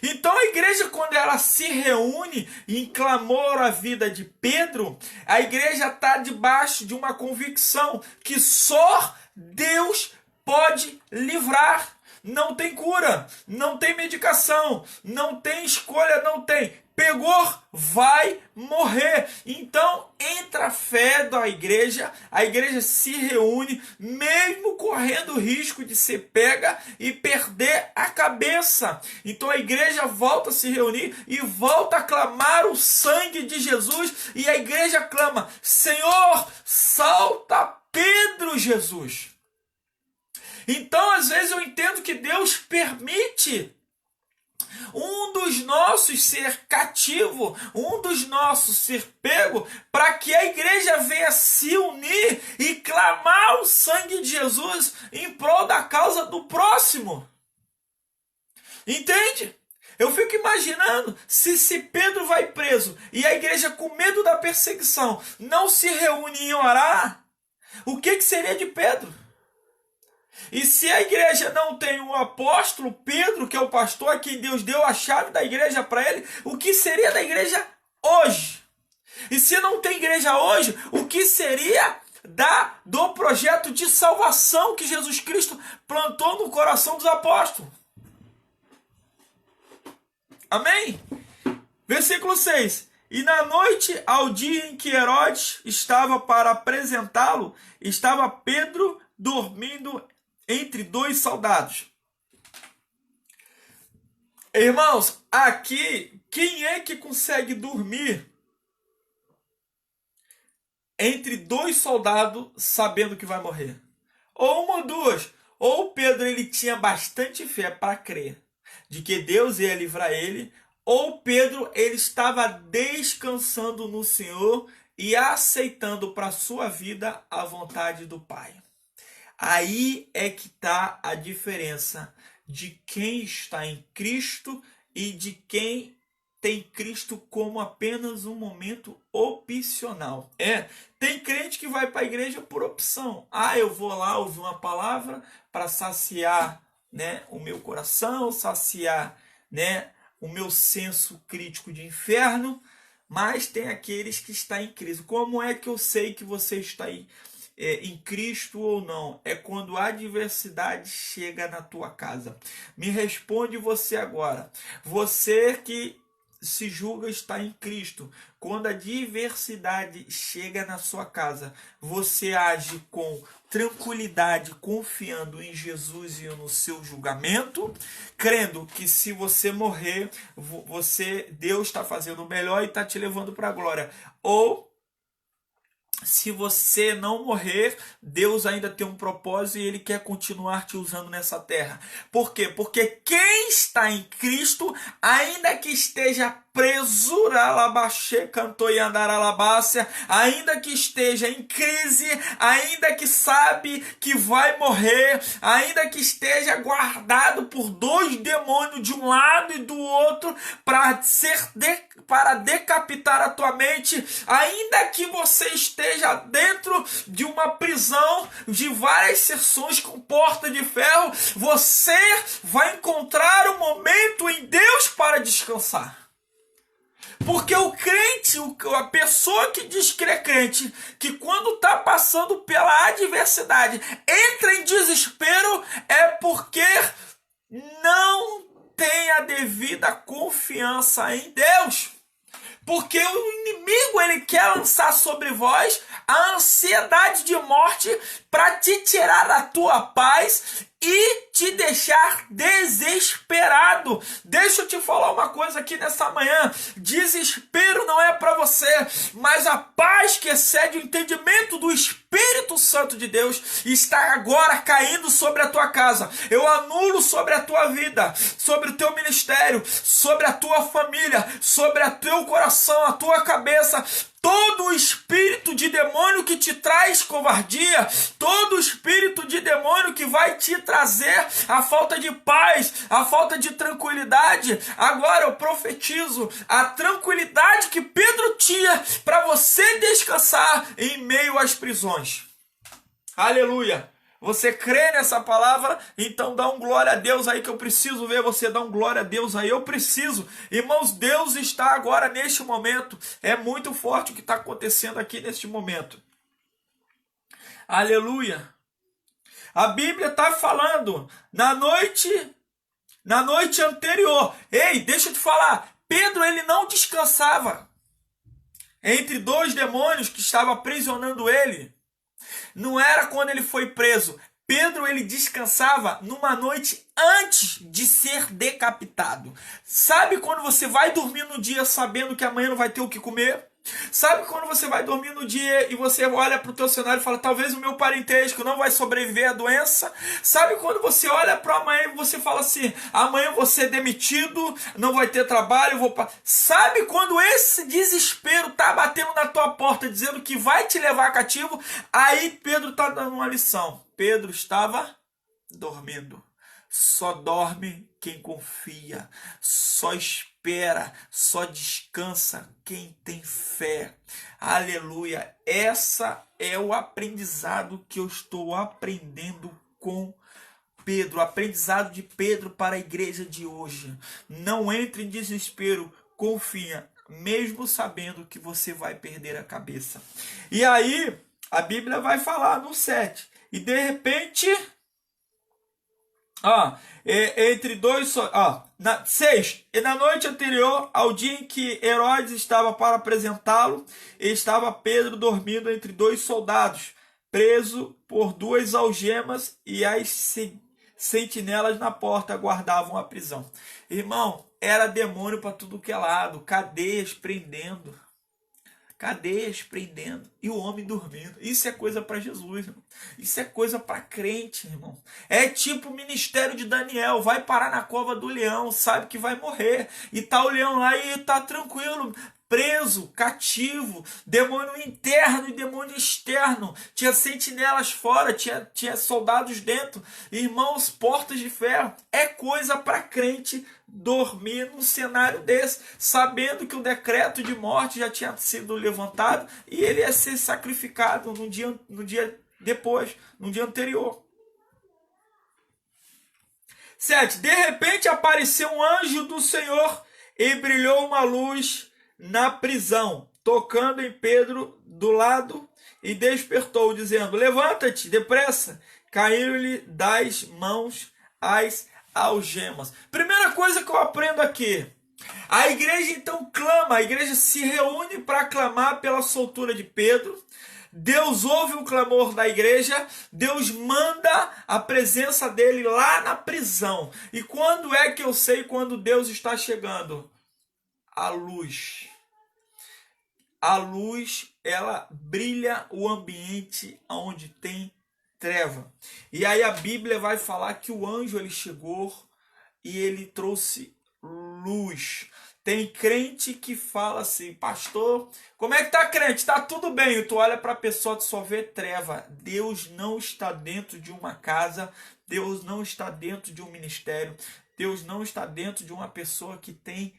A: Então a igreja, quando ela se reúne em clamor à vida de Pedro, a igreja está debaixo de uma convicção que só Deus pode livrar. Não tem cura, não tem medicação, não tem escolha, não tem. Pegou, vai morrer. Então entra a fé da igreja, a igreja se reúne, mesmo correndo o risco de ser pega e perder a cabeça. Então a igreja volta a se reunir e volta a clamar o sangue de Jesus, e a igreja clama: Senhor, salta Pedro, Jesus. Então às vezes eu entendo que Deus permite um dos nossos ser cativo, um dos nossos ser pego, para que a igreja venha se unir e clamar o sangue de Jesus em prol da causa do próximo. Entende? Eu fico imaginando se Pedro vai preso e a igreja, com medo da perseguição, não se reúne em orar, o que seria de Pedro? E se a igreja não tem o apóstolo Pedro, que é o pastor, a quem Deus deu a chave da igreja para ele, o que seria da igreja hoje? E se não tem igreja hoje, o que seria do projeto de salvação que Jesus Cristo plantou no coração dos apóstolos? Amém? Versículo 6. E na noite, ao dia em que Herodes estava para apresentá-lo, estava Pedro dormindo entre dois soldados. Irmãos, aqui, quem é que consegue dormir entre dois soldados sabendo que vai morrer? Ou uma ou duas. Ou Pedro ele tinha bastante fé para crer de que Deus ia livrar ele, ou Pedro ele estava descansando no Senhor e aceitando para sua vida a vontade do Pai. Aí é que está a diferença de quem está em Cristo e de quem tem Cristo como apenas um momento opcional. Tem crente que vai para a igreja por opção. Eu vou lá ouvir uma palavra para saciar, né, o meu coração, saciar, né, o meu senso crítico de inferno. Mas tem aqueles que estão em Cristo. Como é que eu sei que você está aí? Em Cristo ou não? É quando a adversidade chega na tua casa. Me responde você agora. Você que se julga estar em Cristo, quando a adversidade chega na sua casa, você age com tranquilidade, confiando em Jesus e no seu julgamento, crendo que se você morrer, Deus está fazendo o melhor e está te levando para a glória. Ou se você não morrer, Deus ainda tem um propósito e Ele quer continuar te usando nessa terra. Por quê? Porque quem está em Cristo, ainda que esteja preso, ainda que esteja em crise, ainda que sabe que vai morrer, ainda que esteja guardado por dois demônios de um lado e do outro para decapitar a tua mente, ainda que você esteja dentro de uma prisão de várias seções com porta de ferro, você vai encontrar um momento em Deus para descansar. Porque o crente, a pessoa que diz que é crente, que quando está passando pela adversidade entra em desespero, é porque não tem a devida confiança em Deus. Porque o inimigo ele quer lançar sobre vós
B: a ansiedade de morte para te tirar a tua paz e te deixar desesperado. Deixa eu te falar uma coisa aqui nessa manhã. Desespero não é para você, mas a paz que excede o entendimento do Espírito Santo de Deus está agora caindo sobre a tua casa. Eu anulo sobre a tua vida, sobre o teu ministério, sobre a tua família, sobre o teu coração, a tua cabeça, todo o espírito de demônio que te traz covardia, todo o espírito de demônio que vai te trazer a falta de paz, a falta de tranquilidade. Agora eu profetizo a tranquilidade que Pedro tinha para você descansar em meio às prisões. Aleluia! Você crê nessa palavra? Então dá um glória a Deus aí, que eu preciso ver você dar um glória a Deus aí. Eu preciso. Irmãos, Deus está agora neste momento. É muito forte o que está acontecendo aqui neste momento. Aleluia. A Bíblia está falando na noite anterior. Ei, deixa eu te falar. Pedro, ele não descansava entre dois demônios que estavam aprisionando ele. Não era quando ele foi preso. Pedro, ele descansava numa noite antes de ser decapitado. Sabe quando você vai dormir no dia sabendo que amanhã não vai ter o que comer? Sabe quando você vai dormir no dia e você olha para o teu cenário e fala, talvez o meu parentesco não vai sobreviver à doença? Sabe quando você olha para amanhã e você fala assim, amanhã eu vou ser demitido, não vai ter trabalho, Sabe quando esse desespero está batendo na tua porta, dizendo que vai te levar cativo? Aí Pedro está dando uma lição. Pedro estava dormindo. Só dorme quem confia, só espera, só descansa quem tem fé. Aleluia! Essa é o aprendizado que eu estou aprendendo com Pedro, o aprendizado de Pedro para a igreja de hoje. Não entre em desespero, confia, mesmo sabendo que você vai perder a cabeça. E aí, a Bíblia vai falar no 7, e de repente... entre dois... 6. E na noite anterior ao dia em que Herodes estava para apresentá-lo, estava Pedro dormindo entre dois soldados, preso por duas algemas, e as sentinelas na porta guardavam a prisão. Irmão, era demônio para tudo que é lado, cadeias prendendo, e o homem dormindo. Isso é coisa para Jesus, irmão. Isso é coisa para crente, irmão. É tipo o ministério de Daniel, vai parar na cova do leão, sabe que vai morrer, e tá o leão lá e tá tranquilo, preso, cativo, demônio interno e demônio externo, tinha sentinelas fora, tinha soldados dentro. Irmãos, portas de ferro. É coisa para crente dormir num cenário desse, sabendo que o decreto de morte já tinha sido levantado e ele ia ser sacrificado no dia depois, no dia anterior. 7. De repente apareceu um anjo do Senhor e brilhou uma luz na prisão, tocando em Pedro do lado, e despertou, dizendo, levanta-te depressa. Caíram-lhe das mãos as algemas. Primeira coisa que eu aprendo aqui, a igreja então clama, a igreja se reúne para clamar pela soltura de Pedro. Deus ouve o clamor da igreja, Deus manda a presença dele lá na prisão. E quando é que eu sei quando Deus está chegando? A luz. A luz, ela brilha o ambiente onde tem treva. E aí a Bíblia vai falar que o anjo ele chegou e ele trouxe luz. Tem crente que fala assim, pastor, como é que tá, crente? Tá tudo bem. E tu olha para a pessoa, tu só vê treva. Deus não está dentro de uma casa, Deus não está dentro de um ministério, Deus não está dentro de uma pessoa que tem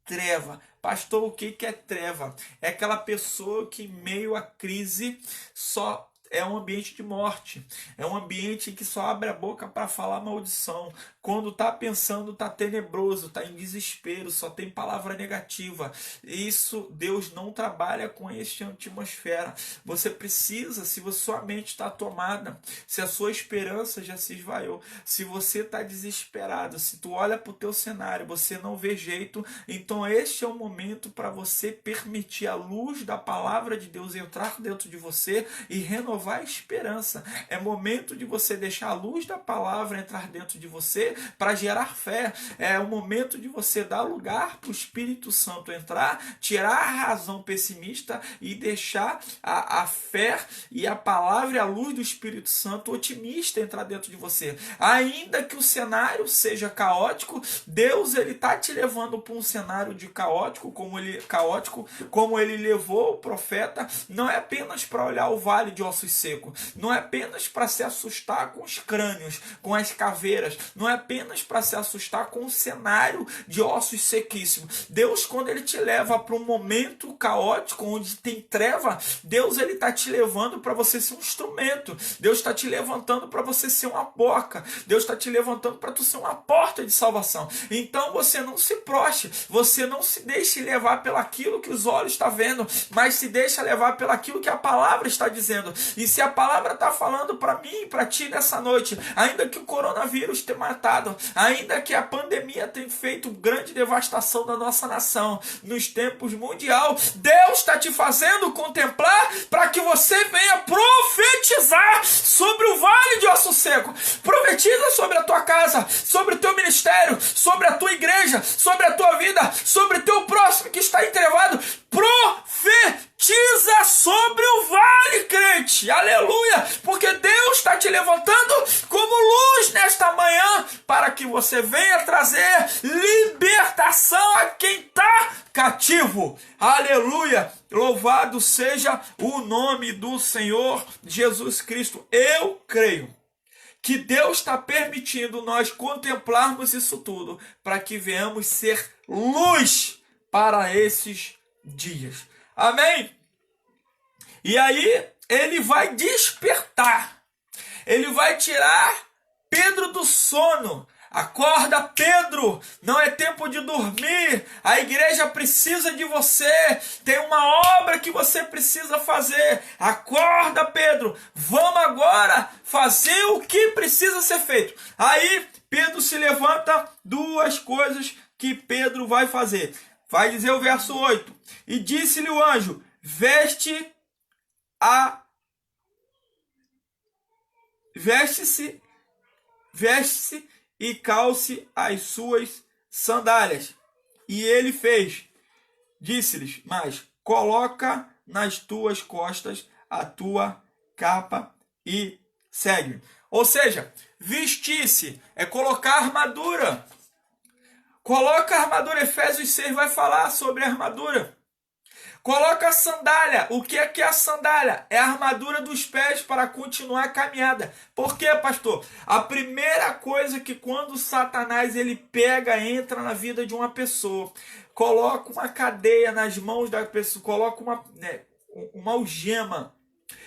B: treva. Pastor, o que é treva? É aquela pessoa que em meio à crise só é um ambiente de morte. É um ambiente que só abre a boca para falar maldição. quando está pensando, está tenebroso, está em desespero, só tem palavra negativa. Isso, Deus não trabalha com esta atmosfera. Você precisa, se sua mente está tomada, se a sua esperança já se esvaiu, se você está desesperado, se tu olha para o teu cenário, você não vê jeito, então este é o momento para você permitir a luz da palavra de Deus entrar dentro de você e renovar a esperança. É momento de você deixar a luz da palavra entrar dentro de você para gerar fé. É o momento de você dar lugar para o Espírito Santo entrar, tirar a razão pessimista e deixar a fé e a palavra e a luz do Espírito Santo otimista entrar dentro de você. Ainda que o cenário seja caótico, Deus ele está te levando para um cenário de caótico, como ele levou o profeta, não é apenas para olhar o vale de ossos secos, não é apenas para se assustar com os crânios, com as caveiras, não é apenas para se assustar com o cenário de ossos sequíssimos. Deus, quando ele te leva para um momento caótico, onde tem treva, Deus ele está te levando para você ser um instrumento. Deus está te levantando para você ser uma boca. Deus está te levantando para tu ser uma porta de salvação. Então você não se proste, você não se deixe levar pelaquilo que os olhos estão vendo, mas se deixa levar pelaquilo que a palavra está dizendo. E se a palavra está falando para mim e para ti nessa noite, ainda que o coronavírus tenha matado, ainda que a pandemia tenha feito grande devastação da nossa nação, nos tempos mundial, Deus está te fazendo contemplar para que você venha profetizar sobre o vale de osso seco. Profetiza sobre a tua casa, sobre o teu ministério, sobre a tua igreja, sobre a tua vida, sobre o teu próximo que está entrevado. Profetiza sobre o vale, crente. Aleluia! Porque Deus está te levantando como luz nesta manhã para que você venha trazer libertação a quem está cativo. Aleluia! Louvado seja o nome do Senhor Jesus Cristo. Eu creio que Deus está permitindo nós contemplarmos isso tudo para que venhamos ser luz para esses dias. Amém? E aí ele vai despertar. Ele vai tirar Pedro do sono. Acorda, Pedro, não é tempo de dormir, a igreja precisa de você, tem uma obra que você precisa fazer. Acorda, Pedro, vamos agora fazer o que precisa ser feito. Aí Pedro se levanta, duas coisas que Pedro vai fazer. Vai dizer o verso 8, e disse-lhe o anjo, veste-se e calce as suas sandálias. E ele fez. Disse-lhes, mas coloca nas tuas costas a tua capa e segue. Ou seja, vestir-se é colocar armadura. Coloca a armadura. Efésios 6 vai falar sobre a armadura. Coloca a sandália. O que é a sandália? É a armadura dos pés para continuar a caminhada. Por quê, pastor? A primeira coisa que quando Satanás ele pega, entra na vida de uma pessoa, coloca uma cadeia nas mãos da pessoa, coloca uma algema,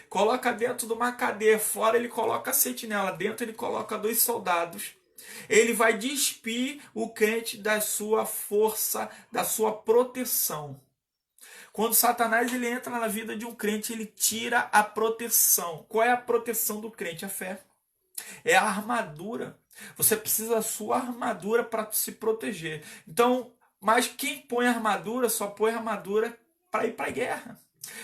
B: coloca dentro de uma cadeia, fora ele coloca a sentinela, dentro ele coloca 2 soldados. Ele vai despir o crente da sua força, da sua proteção. Quando Satanás ele entra na vida de um crente, ele tira a proteção. Qual é a proteção do crente? A fé. É a armadura. Você precisa da sua armadura para se proteger. Então, mas quem põe armadura, só põe armadura para ir para a guerra.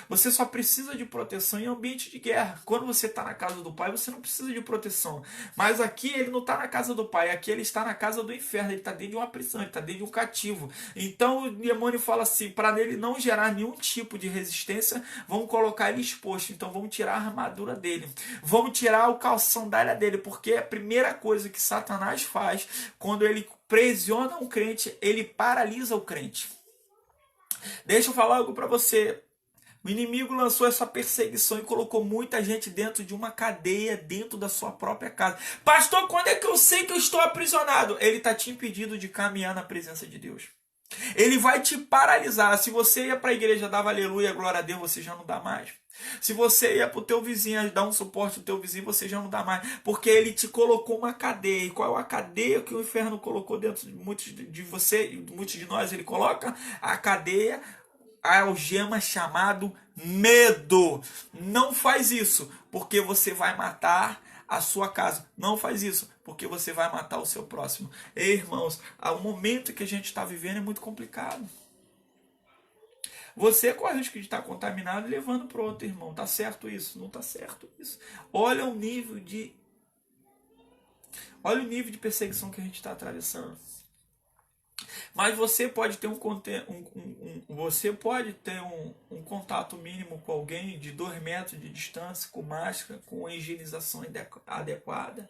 B: Você só precisa de proteção em ambiente de guerra. Quando você está na casa do Pai, você não precisa de proteção. Mas aqui ele não está na casa do Pai, aqui ele está na casa do inferno, ele está dentro de uma prisão, ele está dentro de um cativo. Então o demônio fala assim, para ele não gerar nenhum tipo de resistência, vamos colocar ele exposto. Então vamos tirar a armadura dele, vamos tirar o sandália dele, porque a primeira coisa que Satanás faz, quando ele prisiona um crente, ele paralisa o crente. Deixa eu falar algo para você. O inimigo lançou essa perseguição e colocou muita gente dentro de uma cadeia, dentro da sua própria casa. Pastor, quando é que eu sei que eu estou aprisionado? Ele está te impedindo de caminhar na presença de Deus. Ele vai te paralisar. Se você ia para a igreja, dava aleluia, glória a Deus, você já não dá mais. Se você ia para o teu vizinho, dar um suporte ao teu vizinho, você já não dá mais. Porque ele te colocou uma cadeia. E qual é a cadeia que o inferno colocou dentro de muitos de você, muitos de nós? Ele coloca a cadeia, a algema chamado medo. Não faz isso, porque você vai matar a sua casa. Não faz isso, porque você vai matar o seu próximo. Ei, irmãos, o momento que a gente está vivendo é muito complicado. Você corre o risco de estar contaminado e levando para o outro irmão. Tá certo isso? Não tá certo isso. Olha o nível de perseguição que a gente está atravessando. Mas você pode ter um contato mínimo com alguém de 2 metros de distância, com máscara, com higienização adequada.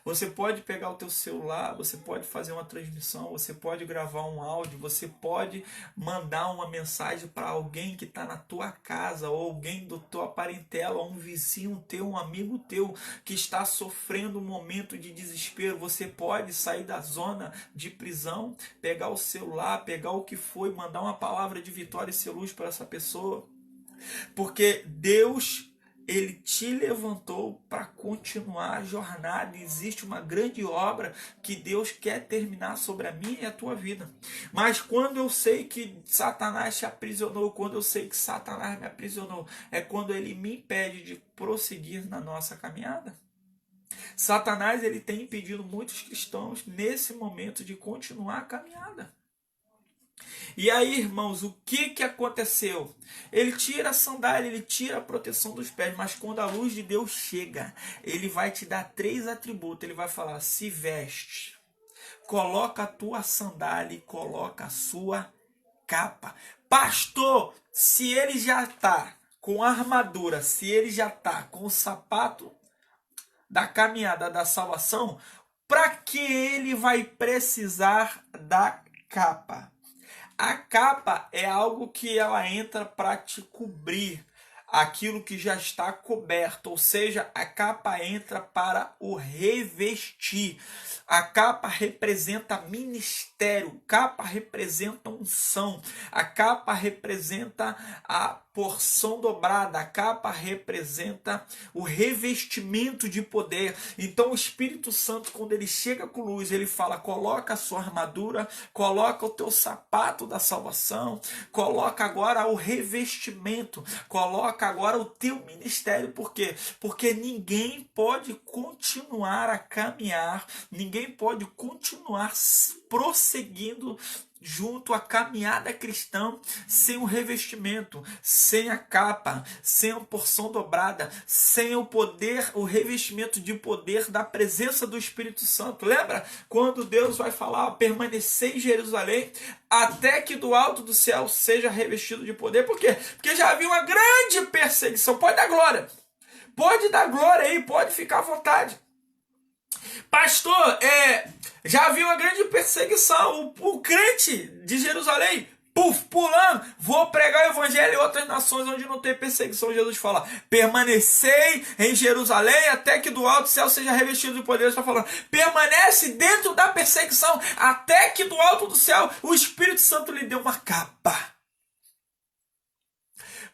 B: Você pode pegar o teu celular, você pode fazer uma transmissão, você pode gravar um áudio, você pode mandar uma mensagem para alguém que está na tua casa, ou alguém do tua parentela, ou um vizinho teu, um amigo teu, que está sofrendo um momento de desespero. Você pode sair da zona de prisão, pegar o celular, pegar o que foi, mandar uma palavra de vitória e ser luz para essa pessoa. Porque Deus, Ele te levantou para continuar a jornada. Existe uma grande obra que Deus quer terminar sobre a minha e a tua vida. Mas quando eu sei que Satanás te aprisionou, quando eu sei que Satanás me aprisionou, é quando ele me impede de prosseguir na nossa caminhada. Satanás, ele tem impedido muitos cristãos nesse momento de continuar a caminhada. E aí, irmãos, o que aconteceu? Ele tira a sandália, ele tira a proteção dos pés, mas quando a luz de Deus chega, ele vai te dar 3 atributos. Ele vai falar: se veste, coloca a tua sandália e coloca a sua capa. Pastor, se ele já está com a armadura, se ele já está com o sapato da caminhada da salvação, para que ele vai precisar da capa? A capa é algo que ela entra para te cobrir aquilo que já está coberto, ou seja, a capa entra para o revestir. A capa representa ministério, capa representa unção, a capa representa a porção dobrada, a capa representa o revestimento de poder. Então o Espírito Santo, quando ele chega com luz, ele fala: coloca a sua armadura, coloca o teu sapato da salvação, coloca agora o revestimento, coloca agora o teu ministério. Por quê? Porque ninguém pode continuar a caminhar, ninguém pode continuar prosseguindo junto à caminhada cristã sem o revestimento, sem a capa, sem a porção dobrada, sem o poder, o revestimento de poder da presença do Espírito Santo. Lembra quando Deus vai falar: permanecer em Jerusalém até que do alto do céu seja revestido de poder? Por quê? Porque já havia uma grande perseguição. Pode dar glória aí, pode ficar à vontade. Pastor, já havia uma grande perseguição. O crente de Jerusalém, pulando, vou pregar o evangelho em outras nações onde não tem perseguição. Jesus fala: permanecei em Jerusalém até que do alto céu seja revestido de poder. Ele está falando: permanece dentro da perseguição até que do alto do céu o Espírito Santo lhe deu uma capa.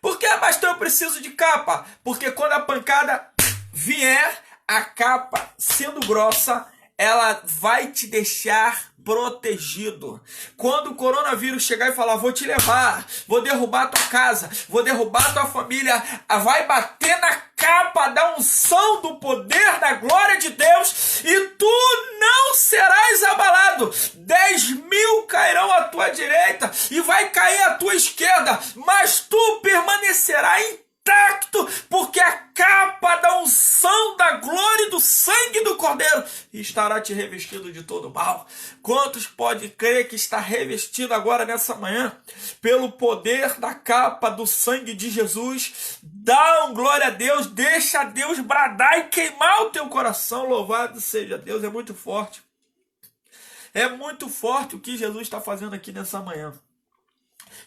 B: Por que, pastor, eu preciso de capa? Porque quando a pancada vier, a capa, sendo grossa, ela vai te deixar protegido. Quando o coronavírus chegar e falar: vou te levar, vou derrubar a tua casa, vou derrubar a tua família, vai bater na capa da unção do poder da glória de Deus e tu não serás abalado. 10.000 cairão à tua direita e vai cair à tua esquerda, mas tu permanecerás intacto, porque a capa da unção da glória e do sangue do Cordeiro estará te revestido de todo mal. Quantos pode crer que está revestido agora nessa manhã pelo poder da capa do sangue de Jesus? Dá um glória a Deus, deixa Deus bradar e queimar o teu coração. Louvado seja Deus. É muito forte. É muito forte o que Jesus está fazendo aqui nessa manhã.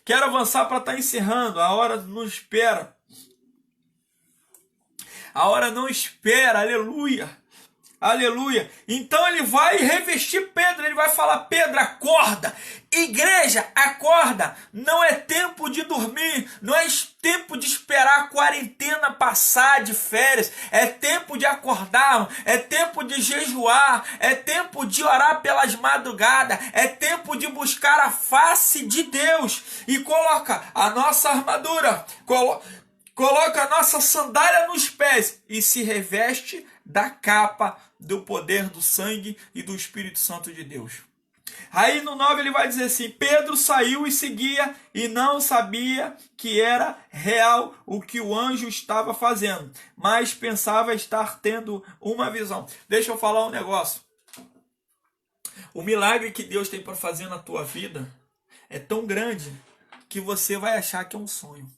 B: Quero avançar para estar encerrando. A hora não espera. A hora não espera, aleluia. Aleluia. Então ele vai revestir Pedro, ele vai falar: Pedro, acorda. Igreja, acorda. Não é tempo de dormir, não é tempo de esperar a quarentena passar de férias. É tempo de acordar, é tempo de jejuar, é tempo de orar pelas madrugadas, é tempo de buscar a face de Deus. E coloca a nossa armadura, coloca a nossa sandália nos pés e se reveste da capa do poder do sangue e do Espírito Santo de Deus. Aí no 9 ele vai dizer assim: Pedro saiu e seguia e não sabia que era real o que o anjo estava fazendo, mas pensava estar tendo uma visão. Deixa eu falar um negócio. O milagre que Deus tem para fazer na tua vida é tão grande que você vai achar que é um sonho.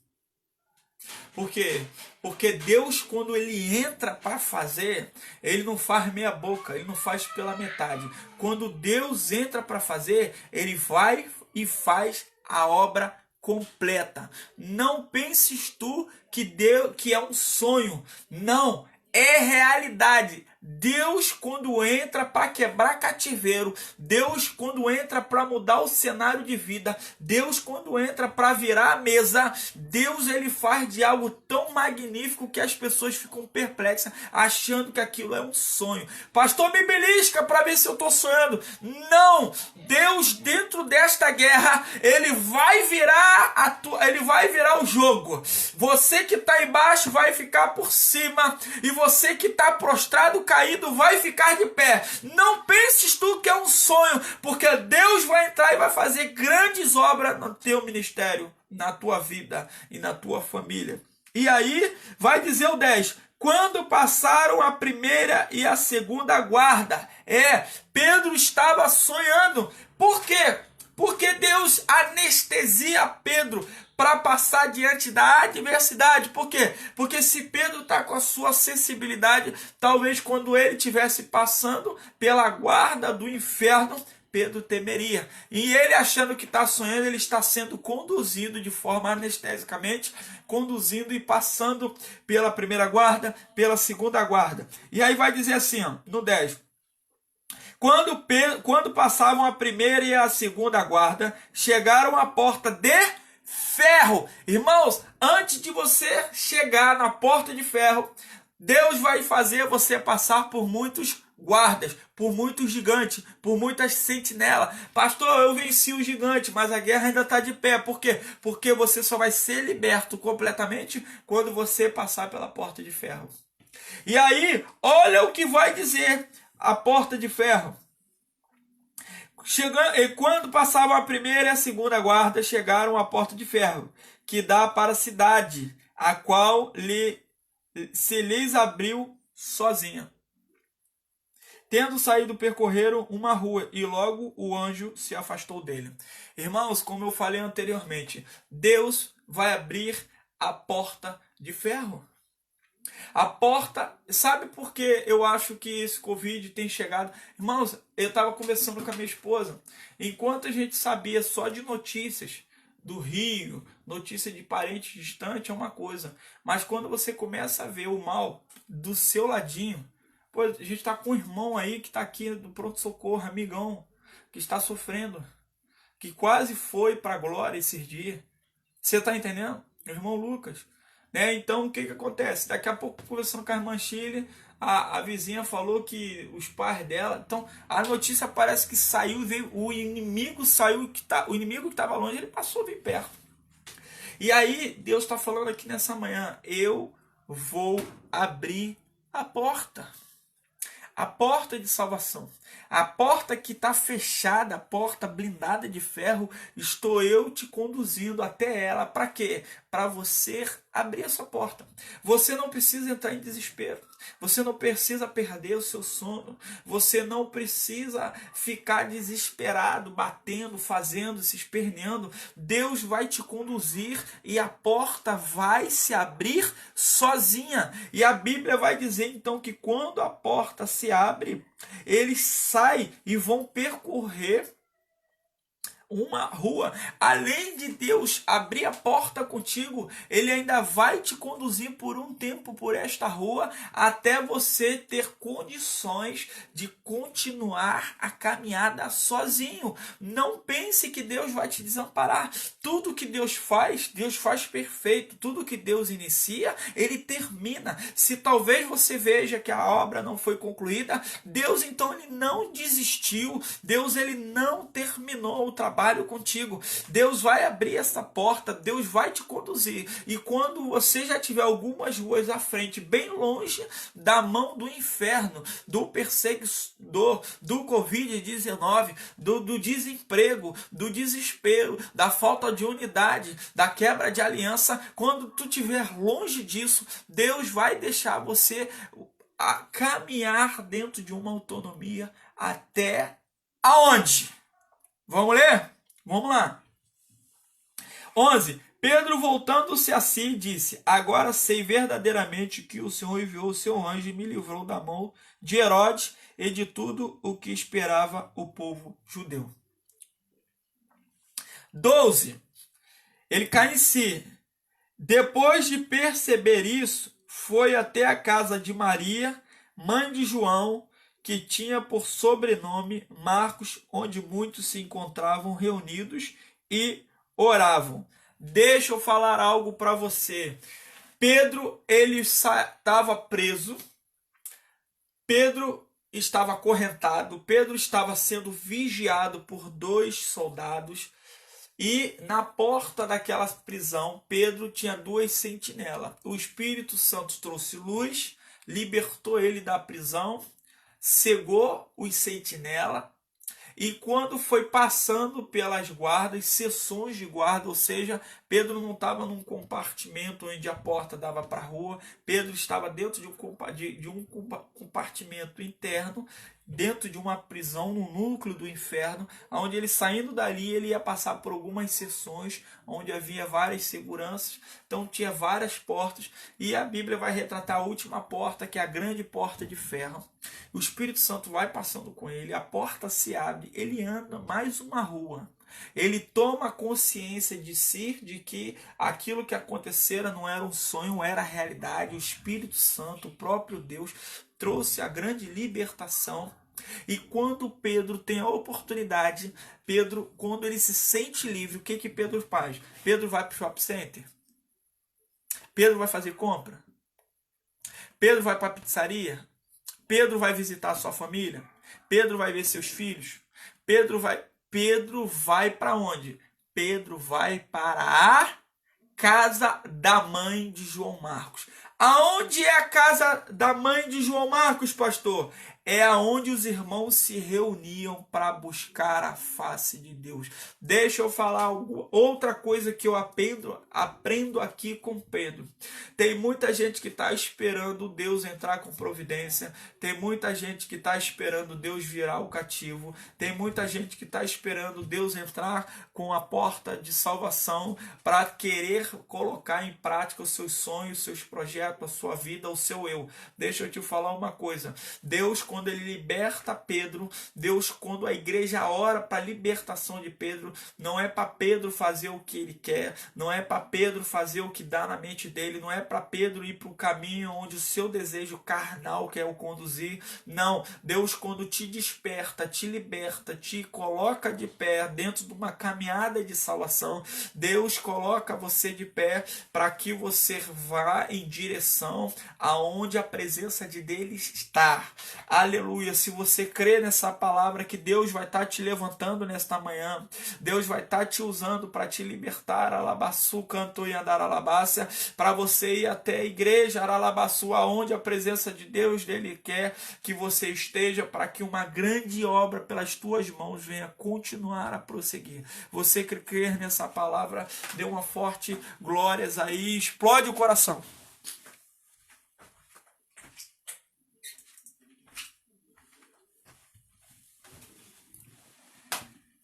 B: Por quê? Porque Deus, quando ele entra para fazer, ele não faz meia boca, ele não faz pela metade. Quando Deus entra para fazer, ele vai e faz a obra completa. Não penses tu que é um sonho. Não, é realidade. Deus, quando entra para quebrar cativeiro, Deus, quando entra para mudar o cenário de vida, Deus, quando entra para virar a mesa, Deus, ele faz de algo tão magnífico que as pessoas ficam perplexas, achando que aquilo é um sonho. Pastor, me belisca para ver se eu estou sonhando. Não! Deus, dentro desta guerra, ele vai virar o jogo. Você que está embaixo vai ficar por cima, e você que está prostrado, caído, vai ficar de pé. Não penses tu que é um sonho, porque Deus vai entrar e vai fazer grandes obras no teu ministério, na tua vida e na tua família. E aí vai dizer o 10: quando passaram a primeira e a segunda guarda, Pedro estava sonhando. Por quê? Porque Deus anestesia Pedro para passar diante da adversidade. Por quê? Porque se Pedro está com a sua sensibilidade, talvez quando ele estivesse passando pela guarda do inferno, Pedro temeria. E ele, achando que está sonhando, ele está sendo conduzido de forma anestesicamente, conduzindo e passando pela primeira guarda, pela segunda guarda. E aí vai dizer assim, ó, no 10. Quando passavam a primeira e a segunda guarda, chegaram à porta de ferro. Irmãos, antes de você chegar na porta de ferro, Deus vai fazer você passar por muitos guardas, por muitos gigantes, por muitas sentinelas. Pastor, eu venci o gigante, mas a guerra ainda está de pé. Por quê? Porque você só vai ser liberto completamente quando você passar pela porta de ferro. E aí, olha o que vai dizer a porta de ferro. Quando passavam a primeira e a segunda guarda, chegaram à porta de ferro, que dá para a cidade, a qual se lhes abriu sozinha. Tendo saído, percorreram uma rua, e logo o anjo se afastou dele. Irmãos, como eu falei anteriormente, Deus vai abrir a porta de ferro. A porta, sabe por que eu acho que esse Covid tem chegado? Irmãos, eu estava conversando com a minha esposa, enquanto a gente sabia só de notícias do Rio, notícia de parente distante é uma coisa, mas quando você começa a ver o mal do seu ladinho, pô, a gente está com um irmão aí que está aqui do pronto-socorro, amigão, que está sofrendo, que quase foi para a glória esses dias. Você está entendendo? Meu irmão Lucas. Então, o que acontece? Daqui a pouco, conversando com a irmã Chile, a vizinha falou que os pais dela... Então, a notícia parece que saiu, veio, o inimigo saiu, o inimigo que estava longe, ele passou bem perto. E aí, Deus está falando aqui nessa manhã, eu vou abrir a porta de salvação. A porta que está fechada, a porta blindada de ferro, estou eu te conduzindo até ela. Para quê? Para você abrir essa porta. Você não precisa entrar em desespero. Você não precisa perder o seu sono. Você não precisa ficar desesperado, batendo, fazendo, se esperneando. Deus vai te conduzir e a porta vai se abrir sozinha. E a Bíblia vai dizer então que quando a porta se abre, eles saem e vão percorrer uma rua. Além de Deus abrir a porta contigo, Ele ainda vai te conduzir por um tempo por esta rua, até você ter condições de continuar a caminhada sozinho. Não pense que Deus vai te desamparar. Tudo que Deus faz perfeito. Tudo que Deus inicia, Ele termina. Se talvez você veja que a obra não foi concluída, Deus então Ele não desistiu. Deus Ele não terminou o trabalho contigo. Deus vai abrir essa porta, Deus vai te conduzir. E quando você já tiver algumas ruas à frente, bem longe da mão do inferno, do perseguidor, do Covid-19, do desemprego, do desespero, da falta de unidade, da quebra de aliança, quando tu estiver longe disso, Deus vai deixar você caminhar dentro de uma autonomia até aonde? Vamos ler? Vamos lá. 11. Pedro, voltando-se a si, disse: agora sei verdadeiramente que o Senhor enviou o seu anjo e me livrou da mão de Herodes e de tudo o que esperava o povo judeu. 12. Ele cai em si. Depois de perceber isso, foi até a casa de Maria, mãe de João, que tinha por sobrenome Marcos, onde muitos se encontravam reunidos e oravam. Deixa eu falar algo para você. Pedro, ele estava preso. Pedro estava acorrentado. Pedro estava sendo vigiado por 2 soldados. E na porta daquela prisão, Pedro tinha 2 sentinelas. O Espírito Santo trouxe luz, libertou ele da prisão, cegou os sentinelas. E quando foi passando pelas guardas, sessões de guarda, ou seja, Pedro não estava num compartimento onde a porta dava para a rua, Pedro estava dentro de um compartimento interno, dentro de uma prisão no núcleo do inferno, onde ele saindo dali, ele ia passar por algumas sessões, onde havia várias seguranças, então tinha várias portas, e a Bíblia vai retratar a última porta, que é a grande porta de ferro. O Espírito Santo vai passando com ele, a porta se abre, ele anda mais uma rua. Ele toma consciência de si, de que aquilo que acontecera não era um sonho, era realidade. O Espírito Santo, o próprio Deus, trouxe a grande libertação. E quando Pedro tem a oportunidade, Pedro, quando ele se sente livre, o que Pedro faz? Pedro vai para o shopping center? Pedro vai fazer compra? Pedro vai para a pizzaria? Pedro vai visitar a sua família? Pedro vai ver seus filhos? Pedro vai para onde? Pedro vai para a casa da mãe de João Marcos. Aonde é a casa da mãe de João Marcos, pastor? É aonde os irmãos se reuniam para buscar a face de Deus. Deixa eu falar outra coisa que eu aprendo aqui com Pedro. Tem muita gente que está esperando Deus entrar com providência. Tem muita gente que está esperando Deus virar o cativo. Tem muita gente que está esperando Deus entrar com a porta de salvação para querer colocar em prática os seus sonhos, os seus projetos, a sua vida, o seu eu. Deixa eu te falar uma coisa. Deus, quando ele liberta Pedro, Deus, quando a igreja ora para a libertação de Pedro, não é para Pedro fazer o que ele quer, não é para Pedro fazer o que dá na mente dele, não é para Pedro ir para o caminho onde o seu desejo carnal quer o conduzir. Não, Deus, quando te desperta, te liberta, te coloca de pé dentro de uma caminhada de salvação, Deus coloca você de pé para que você vá em direção aonde a presença de Deus está. Aleluia. Se você crê nessa palavra, que Deus vai estar te levantando nesta manhã, Deus vai estar te usando para te libertar, alabaçu, canto e andar alabácia, para você ir até a igreja, alabaçu, aonde a presença de Deus dele quer que você esteja, para que uma grande obra pelas tuas mãos venha continuar a prosseguir. Você que crê nessa palavra, dê uma forte glórias aí, explode o coração.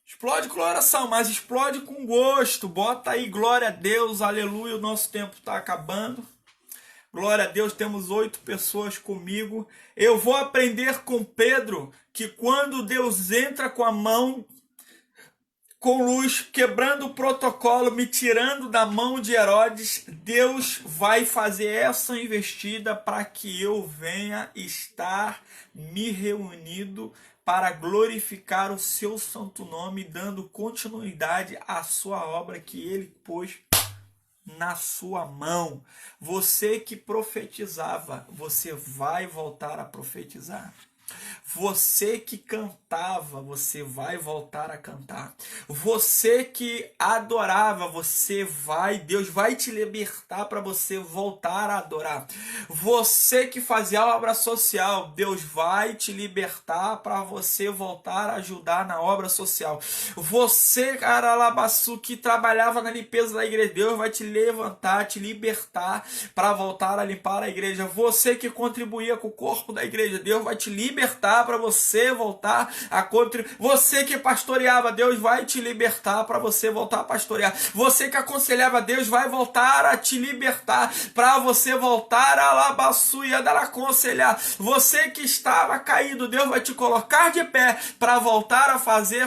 B: Explode com coração, mas explode com gosto. Bota aí, glória a Deus, aleluia. O nosso tempo está acabando. Glória a Deus, temos 8 pessoas comigo. Eu vou aprender com Pedro que quando Deus entra com a mão com luz, quebrando o protocolo, me tirando da mão de Herodes, Deus vai fazer essa investida para que eu venha estar me reunido para glorificar o seu santo nome, dando continuidade à sua obra que ele pôs na sua mão. Você que profetizava, você vai voltar a profetizar. Você que cantava, você vai voltar a cantar. Você que adorava, Deus vai te libertar para você voltar a adorar. Você que fazia obra social, Deus vai te libertar para você voltar a ajudar na obra social. Você, Aralabaçu, que trabalhava na limpeza da igreja, Deus vai te levantar, te libertar para voltar a limpar a igreja. Você que contribuía com o corpo da igreja, Deus vai te libertar para você voltar a contribuir. Você que pastoreava, Deus vai te libertar para você voltar a pastorear. Você que aconselhava, Deus vai voltar a te libertar para você voltar a labaçu e a dar aconselhar. Você que estava caído, Deus vai te colocar de pé para voltar a fazer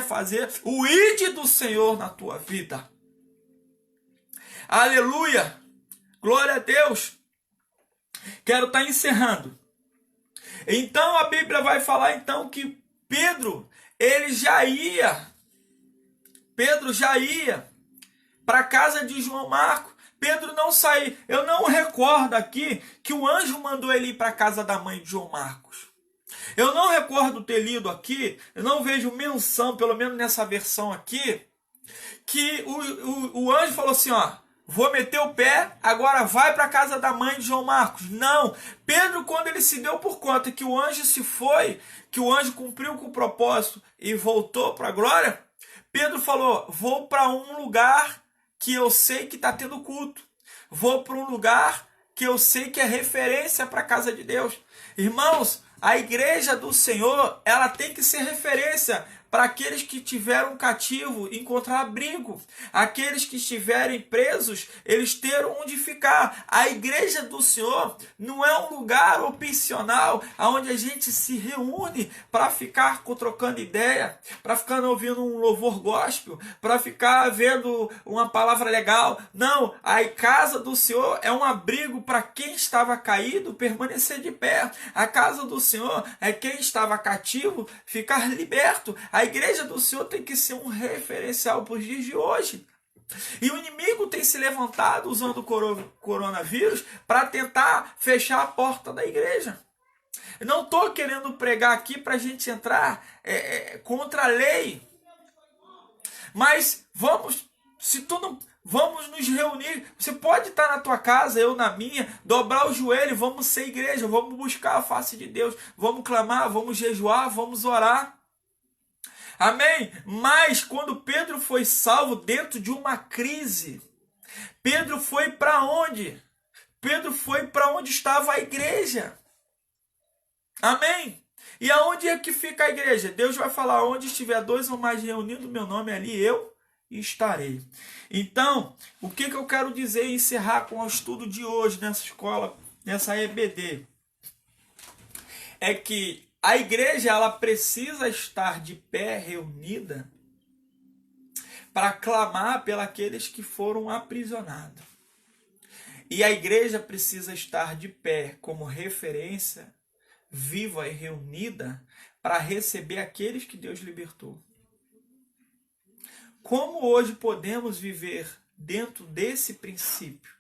B: o ide do Senhor na tua vida. Aleluia! Glória a Deus! Quero estar encerrando. Então a Bíblia vai falar então que Pedro já ia para a casa de João Marcos. Pedro não saiu. Eu não recordo aqui que o anjo mandou ele ir para a casa da mãe de João Marcos. Eu não recordo ter lido aqui, eu não vejo menção, pelo menos nessa versão aqui, que o anjo falou assim, ó, vou meter o pé, agora vai para a casa da mãe de João Marcos. Não, Pedro, quando ele se deu por conta que o anjo se foi, que o anjo cumpriu com o propósito e voltou para a glória, Pedro falou, vou para um lugar que eu sei que está tendo culto. Vou para um lugar que eu sei que é referência para a casa de Deus. Irmãos, a igreja do Senhor, ela tem que ser referência para aqueles que tiveram cativo encontrar abrigo, aqueles que estiverem presos, eles terão onde ficar. A igreja do Senhor não é um lugar opcional onde a gente se reúne para ficar trocando ideia, para ficar ouvindo um louvor gospel, para ficar vendo uma palavra legal. Não, a casa do Senhor é um abrigo para quem estava caído permanecer de pé. A casa do Senhor é quem estava cativo ficar liberto. A igreja do Senhor tem que ser um referencial para os dias de hoje. E o inimigo tem se levantado usando o coronavírus para tentar fechar a porta da igreja. Eu não estou querendo pregar aqui para a gente entrar contra a lei. Mas vamos nos reunir. Você pode estar na tua casa, eu na minha, dobrar o joelho, vamos ser igreja, vamos buscar a face de Deus, vamos clamar, vamos jejuar, vamos orar. Amém? Mas quando Pedro foi salvo dentro de uma crise, Pedro foi para onde? Pedro foi para onde estava a igreja. Amém? E aonde é que fica a igreja? Deus vai falar, onde estiver dois ou mais reunidos, meu nome ali, eu estarei. Então, o que eu quero dizer e encerrar com o estudo de hoje nessa escola, nessa EBD, é que a igreja, ela precisa estar de pé, reunida, para clamar pelos que foram aprisionados. E a igreja precisa estar de pé como referência, viva e reunida, para receber aqueles que Deus libertou. Como hoje podemos viver dentro desse princípio,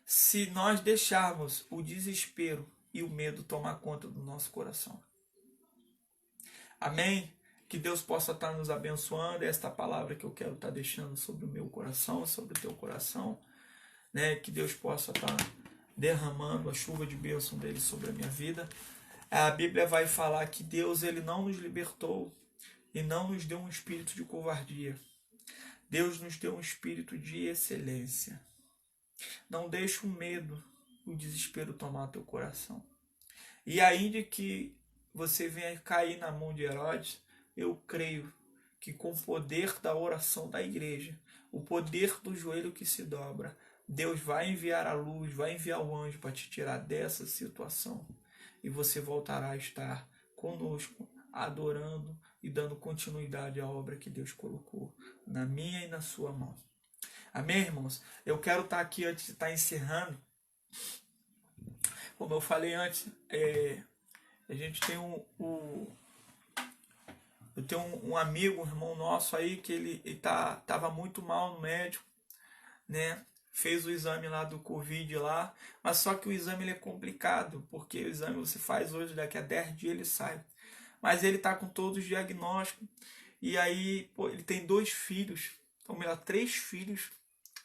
B: se nós deixarmos o desespero e o medo tomar conta do nosso coração? Amém? Que Deus possa estar nos abençoando. Esta palavra que eu quero estar deixando sobre o meu coração, sobre o teu coração, né? Que Deus possa estar derramando a chuva de bênção dele sobre a minha vida. A Bíblia vai falar que Deus, ele não nos libertou e não nos deu um espírito de covardia. Deus nos deu um espírito de excelência. Não deixe o medo, o desespero tomar teu coração. E ainda que você venha cair na mão de Herodes, eu creio que com o poder da oração da igreja, o poder do joelho que se dobra, Deus vai enviar a luz, vai enviar o anjo para te tirar dessa situação. E você voltará a estar conosco, adorando, e dando continuidade à obra que Deus colocou na minha e na sua mão. Amém, irmãos? Eu quero estar aqui antes de estar encerrando. Como eu falei antes, a gente tem eu tenho um amigo, um irmão nosso aí, que ele tava muito mal no médico, né? Fez o exame lá do Covid lá, mas só que o exame ele é complicado, porque o exame você faz hoje, daqui a 10 dias ele sai. Mas ele tá com todos os diagnósticos, e aí, pô, ele tem 2 filhos, ou melhor, 3 filhos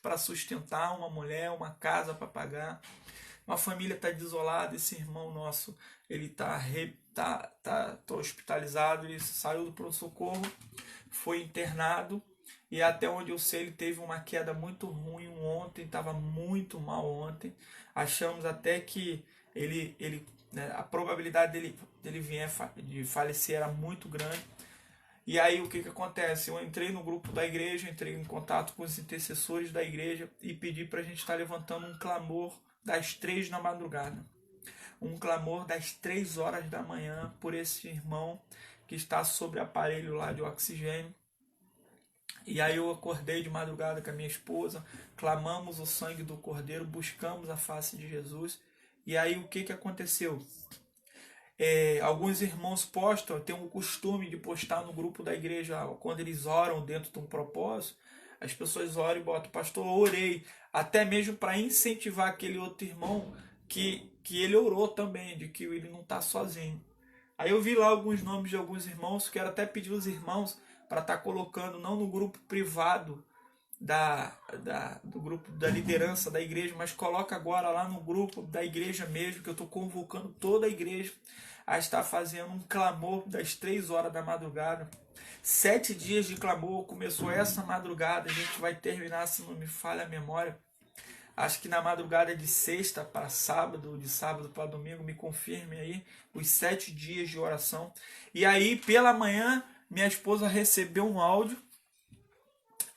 B: para sustentar, uma mulher, uma casa para pagar. Uma família está desolada, esse irmão nosso, ele tá hospitalizado, ele saiu do pronto-socorro, foi internado, e até onde eu sei ele teve uma queda muito ruim ontem, estava muito mal ontem. Achamos até que né, a probabilidade dele de falecer era muito grande. E aí o que acontece? Eu entrei no grupo da igreja, entrei em contato com os intercessores da igreja e pedi para a gente estar levantando um clamor das 3 da madrugada. Um clamor das 3 horas da manhã por esse irmão que está sobre aparelho lá de oxigênio. E aí eu acordei de madrugada com a minha esposa, clamamos o sangue do Cordeiro, buscamos a face de Jesus. E aí o que aconteceu? Alguns irmãos postam, têm o costume de postar no grupo da igreja, quando eles oram dentro de um propósito, as pessoas oram e botam, pastor, eu orei, até mesmo para incentivar aquele outro irmão que ele orou também, de que ele não está sozinho. Aí eu vi lá alguns nomes de alguns irmãos, quero até pedir os irmãos para estar colocando, não no grupo privado do grupo da liderança da igreja, mas coloca agora lá no grupo da igreja mesmo, que eu estou convocando toda a igreja a estar fazendo um clamor das 3 horas da madrugada. 7 dias de clamor, começou essa madrugada, a gente vai terminar, se não me falha a memória, acho que na madrugada de sexta para sábado, de sábado para domingo, me confirme aí, os 7 dias de oração. E aí, pela manhã, minha esposa recebeu um áudio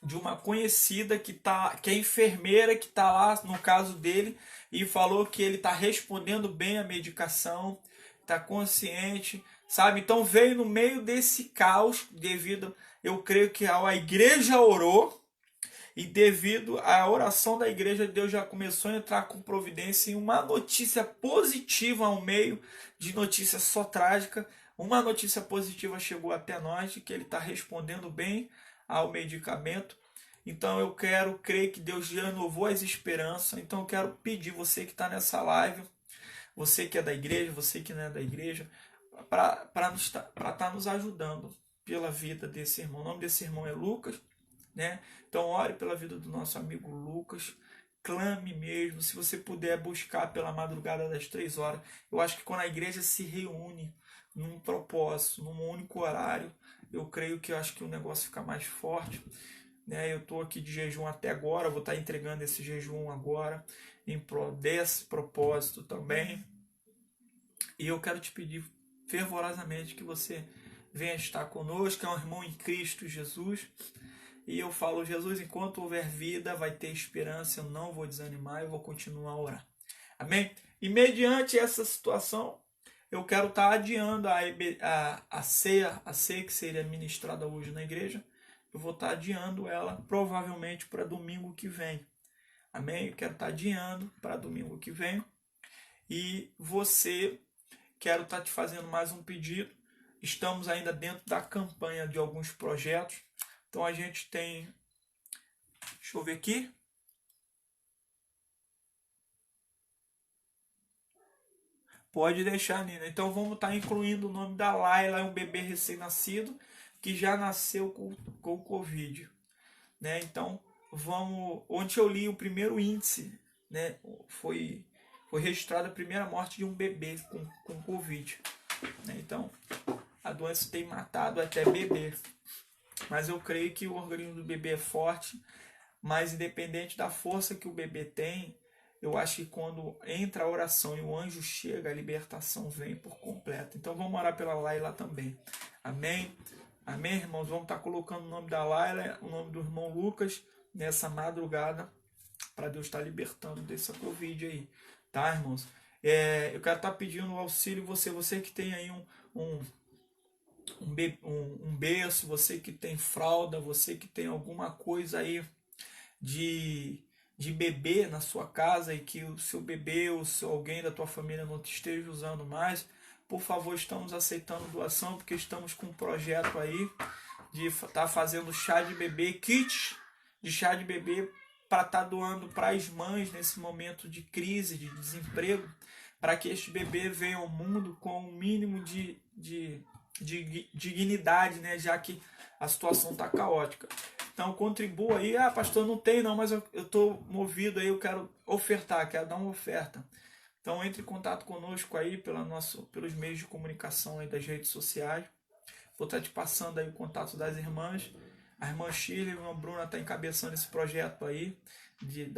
B: de uma conhecida que é enfermeira, que está lá no caso dele, e falou que ele está respondendo bem a medicação, está consciente, sabe? Então veio no meio desse caos, devido, eu creio que a igreja orou, e devido à oração da igreja, Deus já começou a entrar com providência em uma notícia positiva ao meio de notícia só trágica. Uma notícia positiva chegou até nós, de que ele está respondendo bem ao medicamento. Então eu creio que Deus já renovou as esperanças. Então eu quero pedir, você que está nessa live, você que é da igreja, você que não é da igreja, para estar nos ajudando pela vida desse irmão. O nome desse irmão é Lucas, né? Então ore pela vida do nosso amigo Lucas, clame mesmo, se você puder buscar pela madrugada das 3 horas. Eu acho que quando a igreja se reúne num propósito, num único horário, eu creio que o negócio fica mais forte, né? Eu estou aqui de jejum até agora, vou estar entregando esse jejum agora, em prol desse propósito também. E eu quero te pedir fervorosamente que você venha estar conosco, é um irmão em Cristo Jesus. E eu falo, Jesus, enquanto houver vida, vai ter esperança, eu não vou desanimar, eu vou continuar a orar. Amém? E mediante essa situação, eu quero estar adiando a ceia que seria ministrada hoje na igreja. Eu vou estar adiando ela provavelmente para domingo que vem. Amém? Eu quero estar adiando para domingo que vem. E você, quero estar te fazendo mais um pedido. Estamos ainda dentro da campanha de alguns projetos. Então a gente tem, deixa eu ver aqui. Pode deixar, Nina. Então vamos estar incluindo o nome da Laila, um bebê recém-nascido que já nasceu com o Covid, né? Então vamos, ontem eu li o primeiro índice, né? Foi registrada a primeira morte de um bebê com Covid, né? Então a doença tem matado até bebê. Mas eu creio que o organismo do bebê é forte, mas independente da força que o bebê tem, eu acho que quando entra a oração e o anjo chega, a libertação vem por completo. Então vamos orar pela Laila também. Amém? Amém, irmãos? Vamos estar colocando o nome da Laila, o nome do irmão Lucas, nessa madrugada, para Deus estar libertando dessa Covid aí. Tá, irmãos? Eu quero estar pedindo auxílio, você que tem aí um berço, você que tem fralda, você que tem alguma coisa aí de bebê na sua casa e que o seu bebê ou alguém da tua família não esteja usando mais, por favor, estamos aceitando doação, porque estamos com um projeto aí de estar fazendo chá de bebê, kits de chá de bebê para estar doando para as mães nesse momento de crise, de desemprego, para que este bebê venha ao mundo com um mínimo de dignidade, né, já que a situação está caótica. Então contribua aí. Ah, pastor, não tem não, mas eu estou movido aí, eu quero ofertar, quero dar uma oferta. Então entre em contato conosco aí pelos meios de comunicação aí das redes sociais. Vou estar te passando aí o contato das irmãs. A irmã Shirley e a irmã Bruna estão encabeçando esse projeto aí de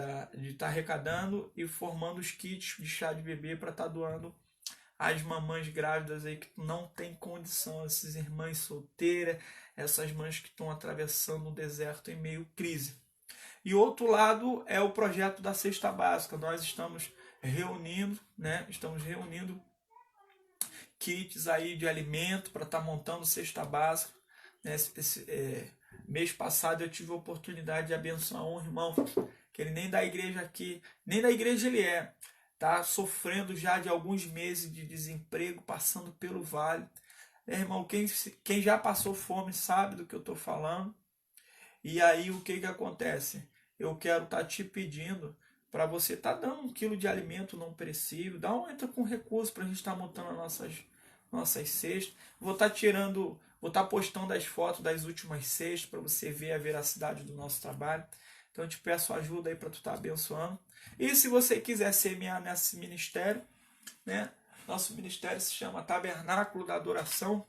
B: estar arrecadando e formando os kits de chá de bebê para estar doando às mamães grávidas aí que não tem condição, essas irmãs solteiras, essas mães que estão atravessando o deserto em meio crise. E outro lado é o projeto da cesta básica. Nós estamos reunindo, né? Estamos reunindo kits aí de alimento para estar montando cesta básica. Mês passado eu tive a oportunidade de abençoar um irmão que ele nem da igreja aqui, nem da igreja ele é, tá sofrendo já de alguns meses de desemprego, passando pelo vale. Irmão, quem já passou fome sabe do que eu estou falando. E aí o que acontece? Eu quero estar te pedindo para você estar dando 1 quilo de alimento não perecível, entra com recurso para a gente estar montando as nossas cestas. Vou estar postando as fotos das últimas cestas para você ver a veracidade do nosso trabalho. Então eu te peço ajuda aí para tu estar abençoando. E se você quiser semear nesse ministério, né? Nosso ministério se chama Tabernáculo da Adoração.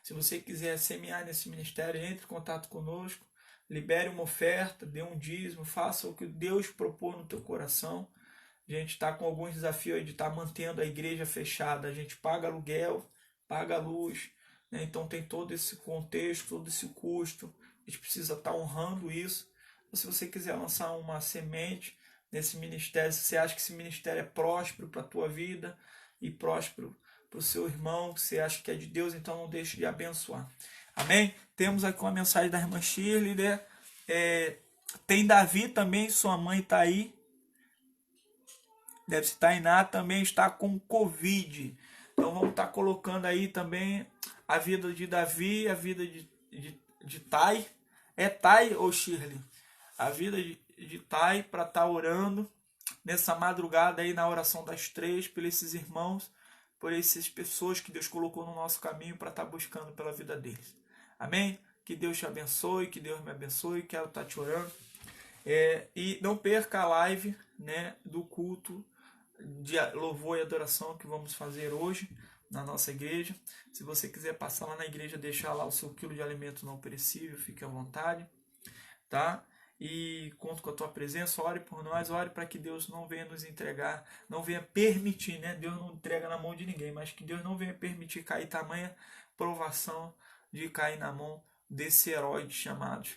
B: Se você quiser semear nesse ministério, entre em contato conosco, libere uma oferta, dê um dízimo, faça o que Deus propôs no teu coração. A gente está com alguns desafios aí de estar mantendo a igreja fechada. A gente paga aluguel, paga luz, né? Então tem todo esse contexto, todo esse custo. A gente precisa estar honrando isso. Então, se você quiser lançar uma semente nesse ministério, se você acha que esse ministério é próspero para a tua vida e próspero para o seu irmão, que você acha que é de Deus, então não deixe de abençoar. Amém? Temos aqui uma mensagem da irmã Shirley, né? Tem Davi também, sua mãe está aí. Deve estar Tainá, também está com Covid. Então vamos estar colocando aí também a vida de Davi, a vida de Tai. É Tai ou Shirley? A vida de Tai para estar orando nessa madrugada aí na oração das 3 por esses irmãos, por essas pessoas que Deus colocou no nosso caminho para estar buscando pela vida deles. Amém? Que Deus te abençoe, que Deus me abençoe, quero estar te orando. E não perca a live, né, do culto de louvor e adoração que vamos fazer hoje na nossa igreja. Se você quiser passar lá na igreja, deixar lá o seu quilo de alimento não perecível, fique à vontade, tá? E conto com a tua presença, ore por nós, ore para que Deus não venha nos entregar, não venha permitir, né? Deus não entrega na mão de ninguém, mas que Deus não venha permitir cair tamanha provação de cair na mão desse herói chamado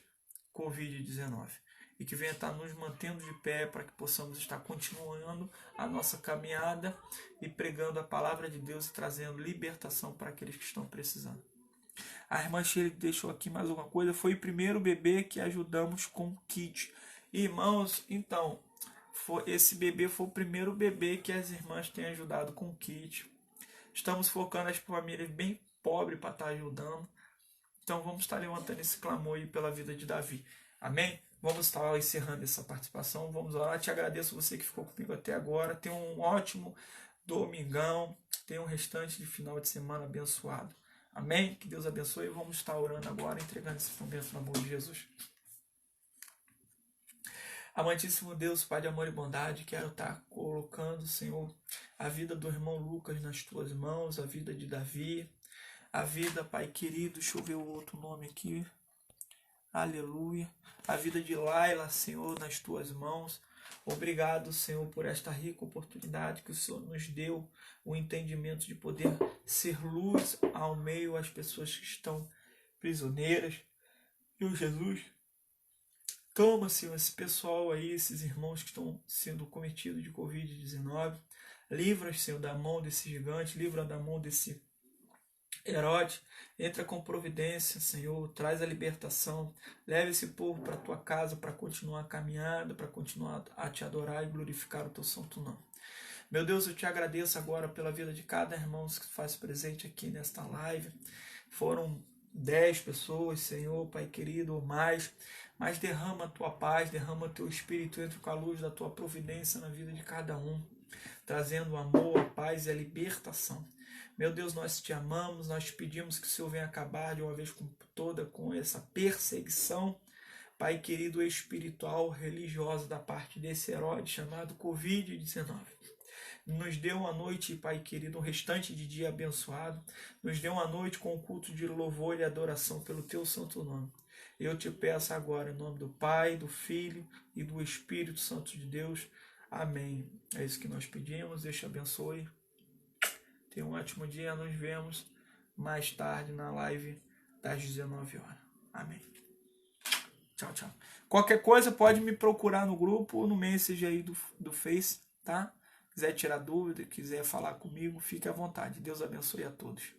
B: Covid-19. E que venha estar nos mantendo de pé para que possamos estar continuando a nossa caminhada e pregando a palavra de Deus e trazendo libertação para aqueles que estão precisando. A irmã Shirley deixou aqui mais uma coisa. Foi o primeiro bebê que ajudamos com kit. Irmãos, então, esse bebê foi o primeiro bebê que as irmãs têm ajudado com kit. Estamos focando as famílias bem pobres para estar ajudando. Então vamos estar levantando esse clamor aí pela vida de Davi. Amém? Vamos estar encerrando essa participação. Vamos orar. Te agradeço você que ficou comigo até agora. Tenha um ótimo domingão. Tenha um restante de final de semana abençoado. Amém? Que Deus abençoe. Vamos estar orando agora, entregando esse momento na mão de Jesus. Amantíssimo Deus, Pai de amor e bondade, quero estar colocando, Senhor, a vida do irmão Lucas nas tuas mãos, a vida de Davi, a vida, Pai querido, deixa eu ver o outro nome aqui, aleluia, a vida de Laila, Senhor, nas tuas mãos. Obrigado, Senhor, por esta rica oportunidade que o Senhor nos deu, o entendimento de poder ser luz ao meio às pessoas que estão prisioneiras. Meu Jesus, toma, Senhor, esse pessoal aí, esses irmãos que estão sendo cometidos de Covid-19. Livra, Senhor, da mão desse gigante, livra da mão desse Herodes, entra com providência, Senhor, traz a libertação, leva esse povo para a tua casa para continuar caminhando, para continuar a te adorar e glorificar o teu santo nome. Meu Deus, eu te agradeço agora pela vida de cada irmão que faz presente aqui nesta live. Foram 10 pessoas, Senhor, Pai querido, ou mais, mas derrama a tua paz, derrama o teu espírito, entra com a luz da tua providência na vida de cada um, trazendo o amor, a paz e a libertação. Meu Deus, nós te amamos, nós te pedimos que o Senhor venha acabar de uma vez por todas com essa perseguição, Pai querido, espiritual, religiosa da parte desse Herodes chamado Covid-19. Nos dê uma noite, Pai querido, um restante de dia abençoado. Nos dê uma noite com um culto de louvor e adoração pelo teu santo nome. Eu te peço agora, em nome do Pai, do Filho e do Espírito Santo de Deus. Amém. É isso que nós pedimos. Deus te abençoe. Tenha um ótimo dia. Nos vemos mais tarde na live das 19 horas. Amém. Tchau, tchau. Qualquer coisa pode me procurar no grupo ou no message aí do Face, tá? Quiser tirar dúvida, quiser falar comigo, fique à vontade. Deus abençoe a todos.